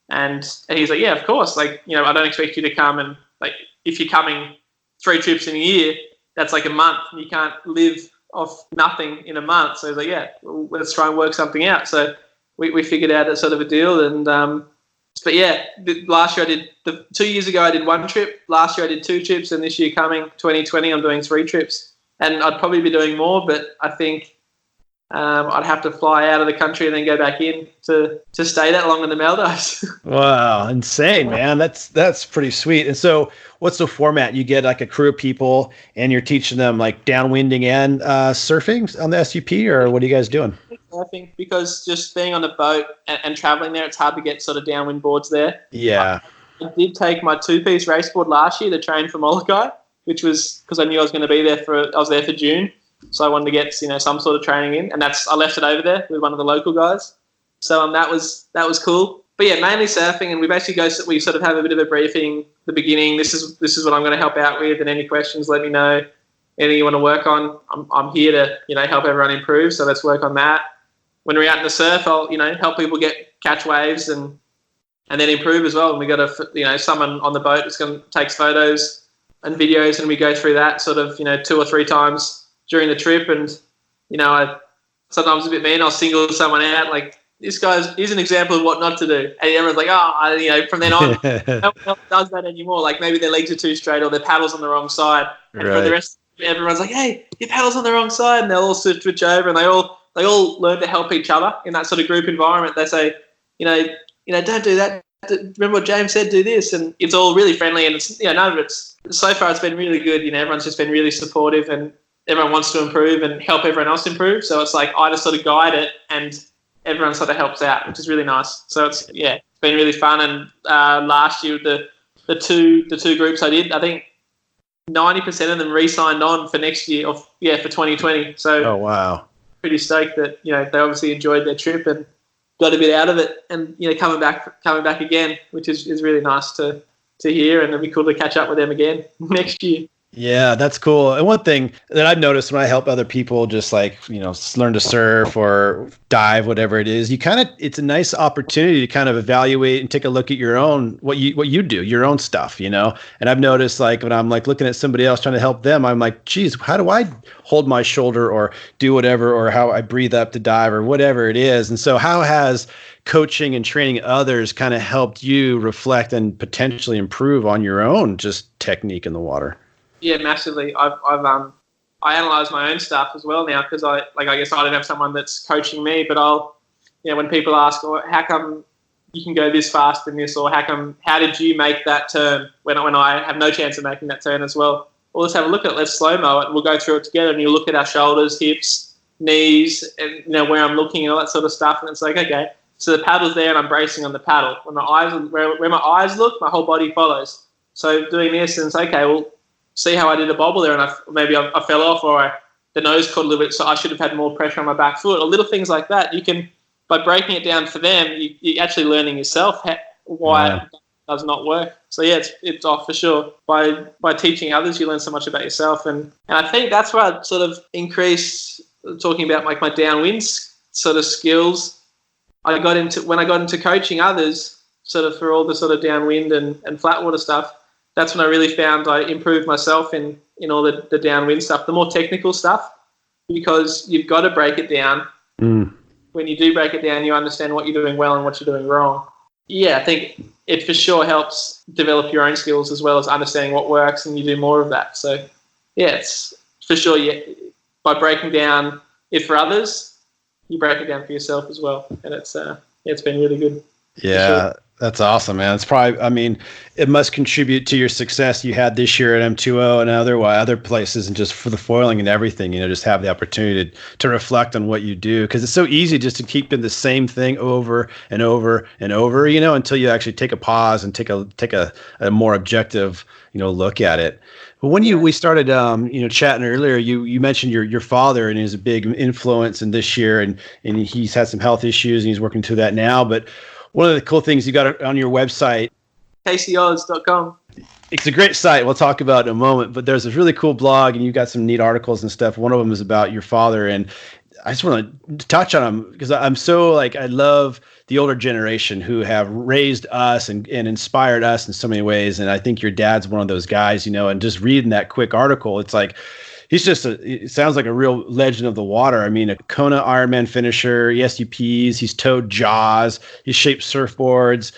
And he's like, "Yeah, of course. Like, I don't expect you to come, and like, if you're coming 3 trips in a year, that's like a month. And you can't live off nothing in a month." So he's like, "Yeah, well, let's try and work something out." So we figured out a sort of a deal. And, but yeah, last year 2 years ago I did 1 trip. Last year I did 2 trips, and this year coming 2020 I'm doing 3 trips. And I'd probably be doing more, but I think I'd have to fly out of the country and then go back in to stay that long in the Maldives. Wow, insane, man. That's pretty sweet. And so what's the format? You get like a crew of people and you're teaching them like downwinding and surfing on the SUP, or what are you guys doing? Surfing, because just being on a boat and traveling there, it's hard to get sort of downwind boards there. Yeah. I did take my 2-piece race board last year to train for Molokai, which was because I knew I was going to be there I was there for June. So I wanted to get, some sort of training in, and I left it over there with one of the local guys. So that was cool. But yeah, mainly surfing, and we sort of have a bit of a briefing at the beginning. This is what I'm going to help out with, and any questions, let me know. Anything you want to work on, I'm here to help everyone improve. So let's work on that. When we're out in the surf, I'll help people catch waves and then improve as well. And we got someone on the boat that's going to take photos and videos, and we go through that sort of 2 or 3 times during the trip. And I sometimes a bit mean, I'll single someone out, like, this he's an example of what not to do, and everyone's like, from then on no one else does that anymore. Like, maybe their legs are too straight or their paddle's on the wrong side, and for the rest, everyone's like, "Hey, your paddle's on the wrong side," and they'll all switch over, and they all learn to help each other in that sort of group environment. They say, "Don't do that. Remember what James said, do this." And it's all really friendly, and it's so far it's been really good. Everyone's just been really supportive, and everyone wants to improve and help everyone else improve. So it's like I just sort of guide it, and everyone sort of helps out, which is really nice. So it's been really fun. And last year, the two groups I did, I think 90% of them re-signed on for next year, for 2020. So oh wow, pretty stoked that they obviously enjoyed their trip and got a bit out of it, and coming back again, which is really nice to hear, and it'll be cool to catch up with them again next year. Yeah, that's cool. And one thing that I've noticed when I help other people just like, learn to surf or dive, whatever it is, it's a nice opportunity to kind of evaluate and take a look at your own, what you do, your own stuff, And I've noticed, like, when I'm like looking at somebody else trying to help them, I'm like, geez, how do I hold my shoulder or do whatever, or how I breathe up to dive or whatever it is. And so how has coaching and training others kind of helped you reflect and potentially improve on your own just technique in the water? Yeah, massively. I analyze my own stuff as well now, because I guess I don't have someone that's coaching me, but when people ask, how come you can go this fast in this, or how did you make that turn when I have no chance of making that turn as well? Well, let's have a look at it. Let's slow-mo it, and we'll go through it together, and you look at our shoulders, hips, knees, and where I'm looking and all that sort of stuff, and it's like, okay, so the paddle's there and I'm bracing on the paddle. When where my eyes look, my whole body follows. So doing this, and it's okay, well, see how I did a bobble there, and I fell off, or the nose caught a little bit, so I should have had more pressure on my back foot, or little things like that. You can, by breaking it down for them, you're actually learning yourself why it does not work. So yeah, it's off for sure. By teaching others, you learn so much about yourself, and I think that's where I sort of increased talking about like my downwind sort of skills. When I got into coaching others, sort of for all the sort of downwind and flatwater stuff. That's when I really found I improved myself in all the downwind stuff, the more technical stuff, because you've got to break it down. When you do break it down, you understand what you're doing well and what you're doing wrong. yeah, I think it for sure helps develop your own skills as well as understanding what works, and you do more of that. So yeah, it's for sure. Yeah, by breaking down it for others, you break it down for yourself as well, and it's been really good. Yeah, that's awesome, man. It's probably, I mean, it must contribute to your success you had this year at M2O and other places, and just for the foiling and everything, just have the opportunity to reflect on what you do. Cause it's so easy just to keep doing the same thing over and over and over, until you actually take a pause and take a more objective, look at it. But when we started, chatting earlier, you mentioned your father, and he's a big influence in this year, and he's had some health issues and he's working through that now. But one of the cool things you got on your website, KCOz.com. It's a great site. We'll talk about it in a moment, but there's this really cool blog and you've got some neat articles and stuff. One of them is about your father, and I just want to touch on him because I'm so I love the older generation who have raised us and inspired us in so many ways. And I think your dad's one of those guys, and just reading that quick article, it's like, he's just it sounds like a real legend of the water. I mean, a Kona Ironman finisher, SUPs, he's towed Jaws, he's shaped surfboards,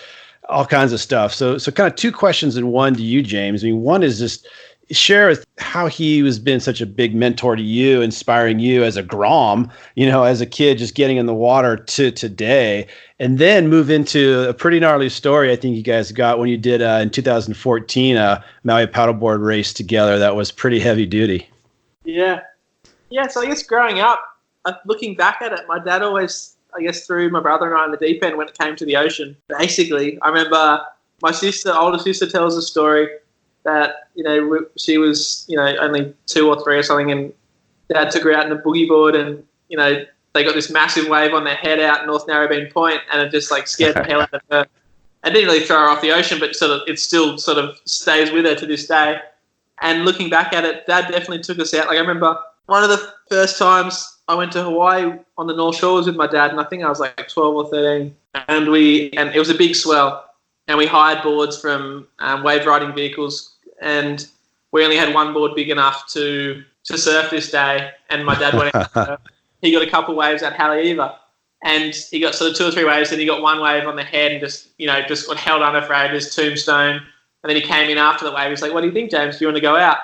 all kinds of stuff. So kind of two questions in one to you, James. I mean, one is just share how he has been such a big mentor to you, inspiring you as a grom, as a kid, just getting in the water to today, and then move into a pretty gnarly story I think you guys got when you did in 2014 a Maui paddleboard race together. That was pretty heavy duty. Yeah. So I guess growing up, looking back at it, my dad always, I guess, threw my brother and I in the deep end when it came to the ocean. Basically, I remember my older sister tells a story that, she was, only 2 or 3 or something, and Dad took her out in the boogie board, and, they got this massive wave on their head out North Narrabeen Point, and it just scared the hell out of her. It didn't really throw her off the ocean, but it still sort of stays with her to this day. And looking back at it, Dad definitely took us out. I remember one of the first times I went to Hawaii on the North Shore was with my dad, and I think I was 12 or 13. And it was a big swell, and we hired boards from wave riding vehicles, and we only had one board big enough to surf this day. And my dad went out. He got a couple waves at Haleiwa, and he got sort of 2 or 3 waves, and he got one wave on the head and just got held under for ages, tombstone. And then he came in after the wave. He's like, "What do you think, James? Do you want to go out?"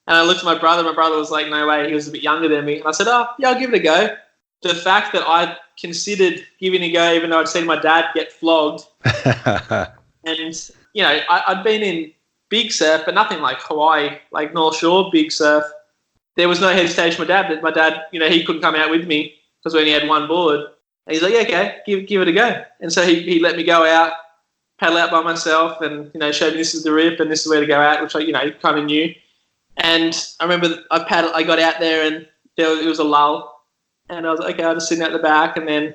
And I looked at my brother. My brother was like, "No way." He was a bit younger than me. And I said, "Oh, yeah, I'll give it a go." The fact that I considered giving it a go, even though I'd seen my dad get flogged. And, I'd been in big surf, but nothing like Hawaii, like North Shore big surf. There was no hesitation. My dad, he couldn't come out with me because we only had one board. And he's like, "Yeah, okay, give it a go." And so he let me go out, paddle out by myself, and showed me this is the rip and this is where to go out, which I kind of knew. And I remember I got out there, and it was a lull, and I was like, okay, I was sitting at the back, and then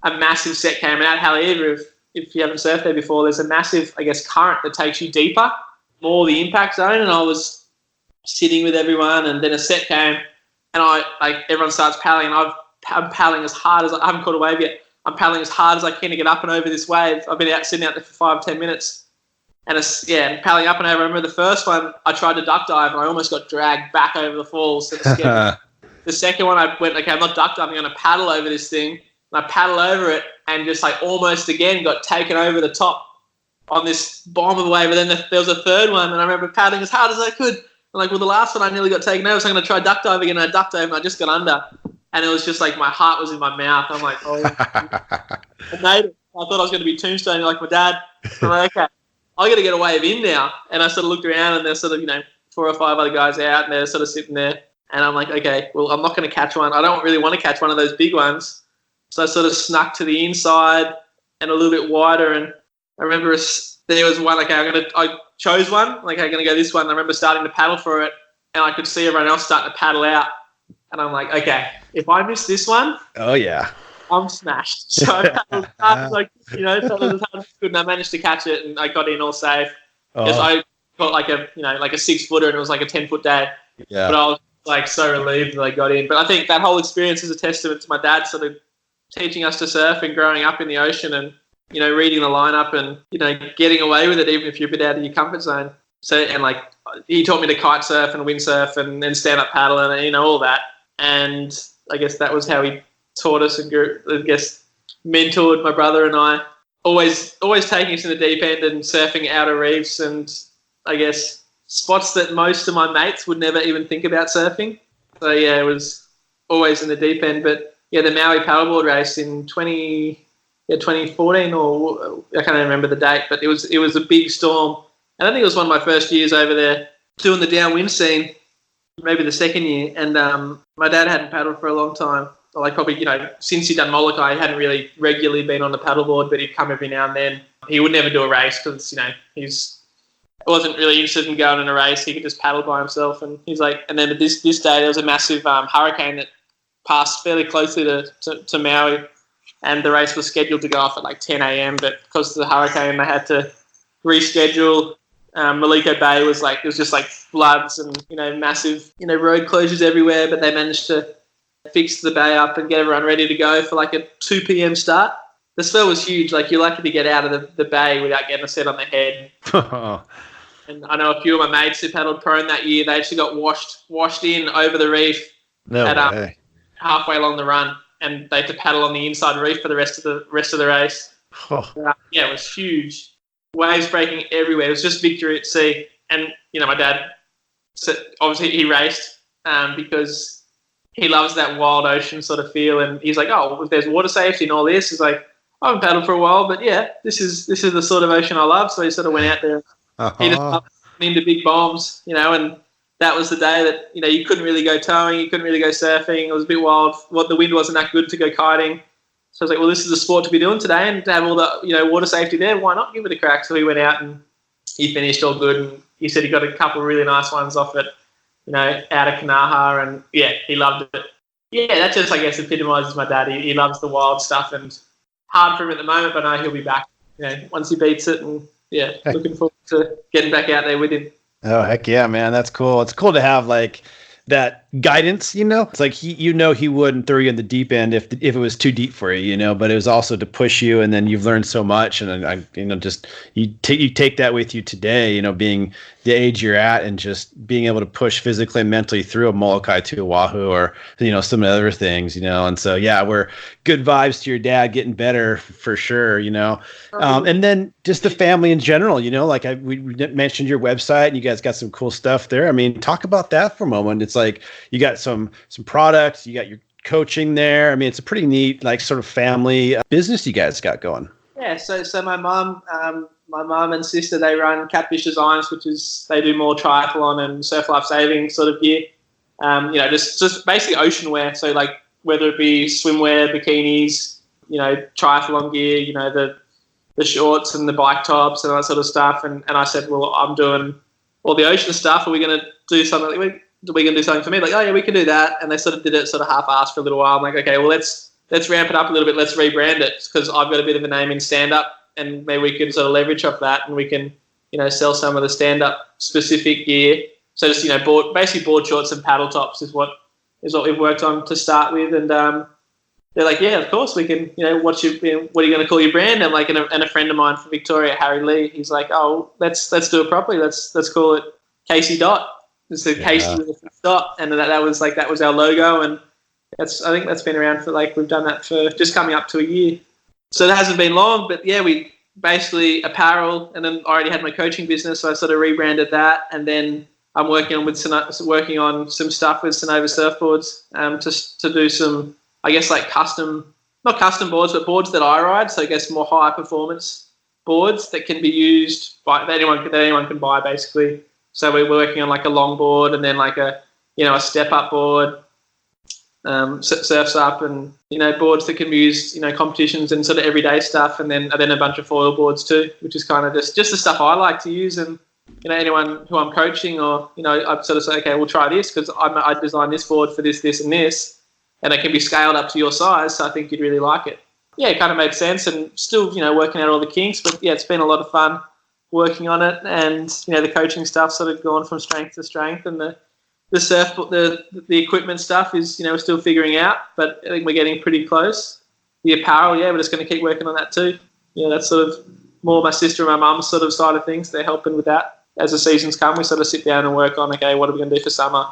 a massive set came out. Haleiwa, if you haven't surfed there before, there's a massive, I guess, current that takes you deeper, more the impact zone. And I was sitting with everyone, and then a set came, and everyone starts paddling, and I'm paddling as hard as I haven't caught a wave yet. I'm paddling as hard as I can to get up and over this wave. I've been sitting out there for 5-10 minutes. And paddling up and over. I remember the first one, I tried to duck dive, and I almost got dragged back over the falls. So the second one, I went, okay, I'm not duck diving, I'm going to paddle over this thing. And I paddle over it, and just almost again got taken over the top on this bomb of a wave. And then there was a third one, and I remember paddling as hard as I could. And the last one I nearly got taken over, so I'm going to try duck diving, and I ducked over, and I just got under. And it was just my heart was in my mouth. I'm like, oh. I made it. I thought I was going to be tombstoning like my dad. I'm like, okay, I got to get a wave in now. And I sort of looked around, and there's sort of, 4 or 5 other guys out, and they're sort of sitting there. And I'm like, okay, well, I'm not going to catch one. I don't really want to catch one of those big ones. So I sort of snuck to the inside and a little bit wider. And I remember there was one, I chose one. I'm going to go this one. I remember starting to paddle for it, and I could see everyone else starting to paddle out. And I'm like, okay, if I miss this one, oh yeah, I'm smashed. So I paddled as hard as paddled as hard as I could, and I managed to catch it, and I got in all safe. Because I got a 6-footer, and it was a 10-foot day. Yeah. But I was so relieved that I got in. But I think that whole experience is a testament to my dad sort of teaching us to surf and growing up in the ocean, and reading the lineup, and getting away with it even if you're a bit out of your comfort zone. So he taught me to kite surf and windsurf and then stand up paddle and all that. And I guess that was how he taught us and mentored my brother and I. always taking us in the deep end and surfing outer reefs and I guess spots that most of my mates would never even think about surfing. So yeah, it was always in the deep end. But yeah, the Maui paddleboard race in 2014 or I can't remember the date, but it was a big storm. And I think it was one of my first years over there doing the downwind scene, maybe the second year. And my dad hadn't paddled for a long time. Like probably, since he'd done Molokai, he hadn't really regularly been on the paddleboard, but he'd come every now and then. He would never do a race because, he's wasn't really interested in going in a race. He could just paddle by himself. And he's like, and then at this day, there was a massive hurricane that passed fairly closely to Maui, and the race was scheduled to go off at like 10 a.m. But because of the hurricane, they had to reschedule. Molokai Bay was just like floods and, massive, road closures everywhere, but they managed to fix the bay up and get everyone ready to go for like a 2 p.m. start. The swell was huge. Like, you're lucky to get out of the bay without getting a set on the head. And I know a few of my mates who paddled prone that year, they actually got washed in over the reef halfway along the run, and they had to paddle on the inside reef for the rest of the race. Yeah, it was huge. Waves breaking everywhere. It was just victory at sea. And, my dad, obviously he raced because he loves that wild ocean sort of feel, and he's like, oh, if there's water safety and all this, he's like, I haven't paddled for a while, but yeah, this is the sort of ocean I love. So he sort of went out there, he just up into big bombs, and that was the day that, you couldn't really go towing, you couldn't really go surfing. It was a bit wild. The wind wasn't that good to go kiting. So I was like, well, this is a sport to be doing today, and to have all the, water safety there, why not give it a crack? So he went out and he finished all good, and he said he got a couple of really nice ones off it, out of Kanaha, and yeah, he loved it. Yeah, that just, I guess, epitomises my dad. He loves the wild stuff, and hard for him at the moment, but I know he'll be back, once he beats it, and yeah, looking forward to getting back out there with him. Oh, heck yeah, man. That's cool. It's cool to have like that guidance, It's like he wouldn't throw you in the deep end if it was too deep for you, but it was also to push you, and then you've learned so much, and you take that with you today, being the age you're at and just being able to push physically and mentally through a Molokai to Oahu or, some other things, and so, yeah, we're good vibes to your dad getting better for sure, and then just the family in general, like we mentioned your website, and you guys got some cool stuff there. I mean, talk about that for a moment. It's like you got some products, you got your coaching there. I mean, it's a pretty neat, like, sort of family business you guys got going. Yeah, so my mum and sister, they run Catfish Designs, which is, they do more triathlon and surf life saving sort of gear. Just basically ocean wear. So like whether it be swimwear, bikinis, triathlon gear, the shorts and the bike tops and all that sort of stuff. And I said, well, I'm doing all the ocean stuff. Are we going to do something? Are we going to do something for me? Like, oh yeah, we can do that. And they sort of did it sort of half-assed for a little while. I'm like, okay, well, let's ramp it up a little bit. Let's rebrand it, because I've got a bit of a name in stand-up, and maybe we can sort of leverage off that, and we can, sell some of the stand-up specific gear. So just, basically board shorts and paddle tops is what we've worked on to start with. And they're like, yeah, of course we can, what are you going to call your brand? And like, and a friend of mine from Victoria, Harry Lee, he's like, oh, let's do it properly. Let's call it Casey Dot. It's a Casey with a dot. And that was our logo. And I think that's been around for, like, we've done that for just coming up to a year. So it hasn't been long, but yeah, we basically apparel, and then I already had my coaching business, so I sort of rebranded that. And then I'm working on some stuff with Sunova Surfboards, just to do some, I guess, like not custom boards, but boards that I ride. So I guess more high performance boards that can be used that anyone can buy, basically. So we're working on like a long board, and then like a step up board, surfs up, and boards that can be used, competitions and sort of everyday stuff, and then a bunch of foil boards too, which is kind of just the stuff I like to use. And anyone who I'm coaching, or I'd sort of say, okay, we'll try this, because I designed this board for this, and this, and it can be scaled up to your size, so I think you'd really like it. Yeah, it kind of made sense, and still working out all the kinks, but yeah, it's been a lot of fun working on it. And the coaching stuff sort of gone from strength to strength, and the surf, the equipment stuff is, we're still figuring out, but I think we're getting pretty close. The apparel, yeah, we're just going to keep working on that too. That's sort of more my sister and my mum's sort of side of things. They're helping with that. As the seasons come, we sort of sit down and work on, okay, what are we going to do for summer?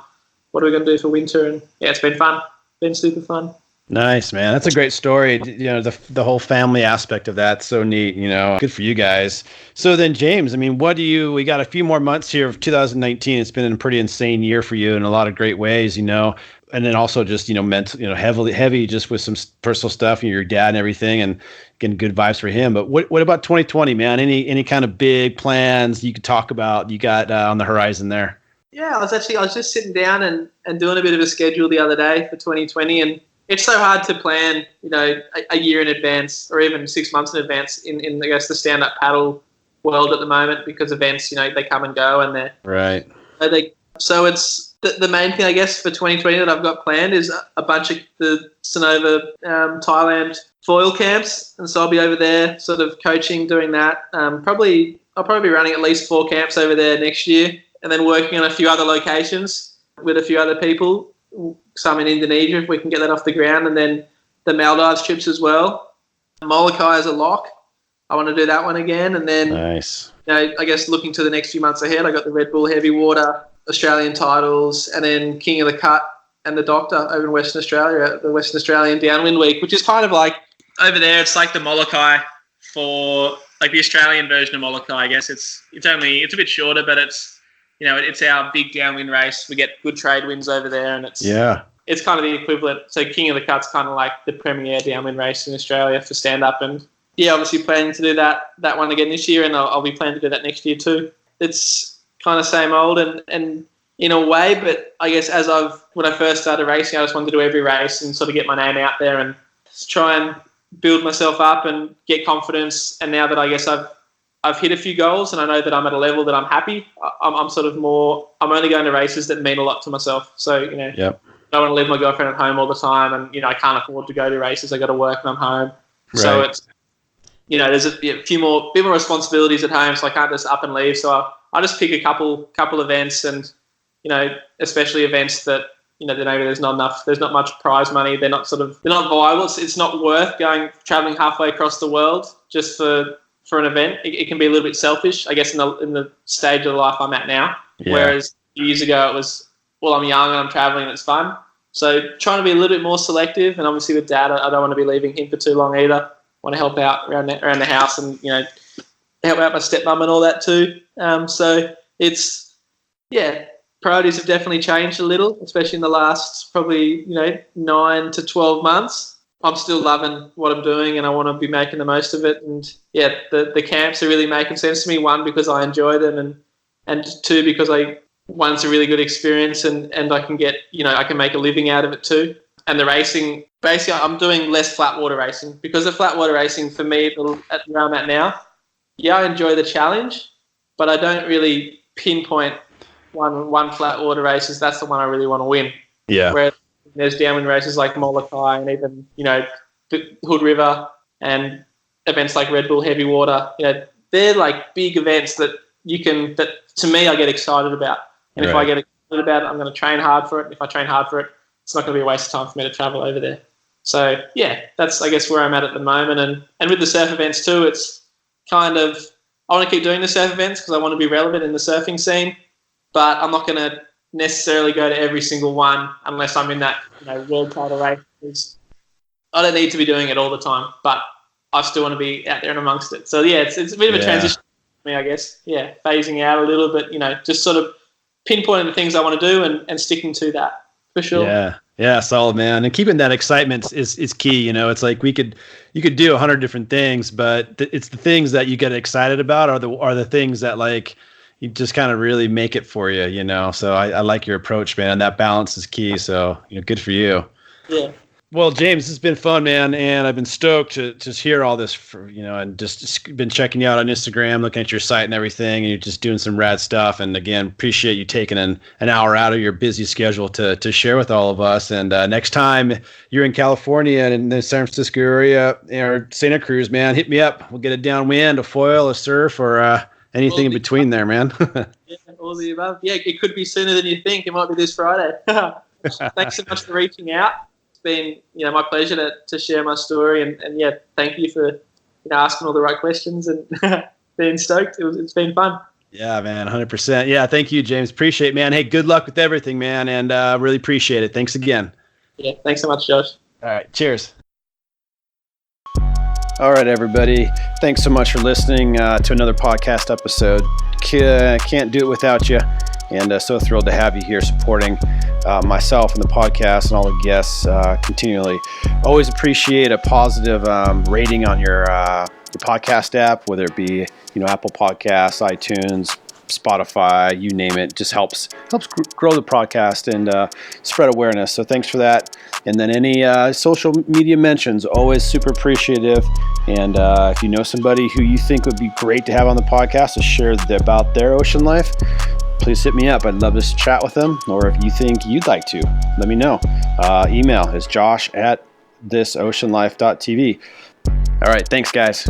What are we going to do for winter? And yeah, it's been fun. Been super fun. Nice, man. That's a great story. You know, the whole family aspect of that's so neat, you know. Good for you guys. So then, James, I mean, we got a few more months here of 2019. It's been a pretty insane year for you in a lot of great ways, you know. And then also just, you know, mental, you know, heavy just with some personal stuff, and your dad and everything, and getting good vibes for him. But what about 2020, man? Any kind of big plans you could talk about you got on the horizon there? Yeah, I was just sitting down and doing a bit of a schedule the other day for 2020, and it's so hard to plan, you know, a year in advance or even 6 months in advance in I guess the stand-up paddle world at the moment, because events, you know, they come and go, and they're Right. So it's the main thing, I guess, for 2020 that I've got planned is a bunch of the Sunova Thailand foil camps, and so I'll be over there sort of coaching, doing that. I'll probably be running at least 4 camps over there next year, and then working on a few other locations with a few other people. Some in Indonesia, if we can get that off the ground, and then the Maldives trips as well. Molokai is a lock. I want to do that one again, and then Nice. you know, I guess looking to the next few months ahead, I got the Red Bull Heavy Water Australian titles, and then King of the Cut and the Doctor over in Western Australia at the Western Australian Downwind Week, which is kind of like over there. It's like the Molokai for like the Australian version of Molokai. I guess it's a bit shorter, but it's, you know, it's our big downwind race. We get good trade winds over there, and it's kind of the equivalent. So King of the Cut's kind of like the premier downwind race in Australia for stand-up, and yeah, obviously planning to do that one again this year, and I'll be planning to do that next year too. It's kind of same old and in a way, but I guess when I first started racing, I just wanted to do every race and sort of get my name out there and try and build myself up and get confidence. And now that I guess I've hit a few goals and I know that I'm at a level that I'm happy, I'm only going to races that mean a lot to myself. So, you know, Yep. I don't want to leave my girlfriend at home all the time, and, you know, I can't afford to go to races. I got to work when I'm home. Right. So it's, you know, there's a bit more responsibilities at home, so I can't just up and leave. So I just pick a couple events, and, you know, especially events that, you know, maybe there's not much prize money. They're not viable. It's not worth traveling halfway across the world just for an event. It can be a little bit selfish, I guess, in the stage of life I'm at now. Yeah. Whereas years ago it was, well, I'm young and I'm traveling and it's fun. So trying to be a little bit more selective, and obviously with Dad, I don't want to be leaving him for too long either. I want to help out around the house, and, you know, help out my stepmom and all that too. So it's, yeah, priorities have definitely changed a little, especially in the last probably, you know, 9 to 12 months. I'm still loving what I'm doing, and I want to be making the most of it. And yeah, the camps are really making sense to me. One, because I enjoy them, and two, because it's a really good experience, and I can get, you know, I can make a living out of it too. And the racing, basically, I'm doing less flat water racing, because the flat water racing for me at where I'm at now, yeah, I enjoy the challenge, but I don't really pinpoint one flat water race as that's the one I really want to win. Yeah. Whereas there's downwind races like Molokai, and even, you know, the Hood River, and events like Red Bull Heavy Water. You know, they're like big events that to me I get excited about. And If I get excited about it, I'm going to train hard for it. And if I train hard for it, it's not going to be a waste of time for me to travel over there. So yeah, that's, I guess, where I'm at the moment. And with the surf events too, it's kind of, I want to keep doing the surf events because I want to be relevant in the surfing scene, but I'm not going to necessarily go to every single one unless I'm in that, you know, world title race. Because I don't need to be doing it all the time, but I still want to be out there and amongst it. So yeah, it's a bit of a transition for me, I guess. Yeah, phasing out a little bit, you know, just sort of pinpointing the things I want to do and sticking to that for sure. Yeah, solid, man. And keeping that excitement is key. You know, it's like you could do 100 different things, but it's the things that you get excited about are the things that, like, you just kind of really make it for you, you know. So I like your approach, man. That balance is key. So, you know, good for you. Yeah. Well, James, this has been fun, man, and I've been stoked to just hear all this, and just been checking you out on Instagram, looking at your site and everything, and you're just doing some rad stuff. And again, appreciate you taking an hour out of your busy schedule to share with all of us. And next time you're in California and in the San Francisco area or Santa Cruz, man, hit me up. We'll get a downwind, a foil, a surf, or anything in between there, man. Yeah, all the above. Yeah, it could be sooner than you think. It might be this Friday. Thanks so much for reaching out. Been, you know, my pleasure to share my story, and yeah, thank you for, you know, asking all the right questions and being stoked. It's been fun. Yeah, man, 100%. Yeah, thank you, James. Appreciate it, man. Hey, good luck with everything, man, and really appreciate it. Thanks again. Yeah, thanks so much, Josh. All right. Cheers. All right, everybody. Thanks so much for listening to another podcast episode. Can't do it without you. And so thrilled to have you here supporting myself and the podcast and all the guests continually. Always appreciate a positive rating on your podcast app, whether it be Apple Podcasts, iTunes, Spotify, you name it. Just helps grow the podcast and spread awareness. So thanks for that. And then any social media mentions, always super appreciative. And if you know somebody who you think would be great to have on the podcast to share about their ocean life, please hit me up. I'd love to chat with them. Or if you think you'd like to, let me know. Email is josh@thisoceanlife.tv. All right. Thanks, guys.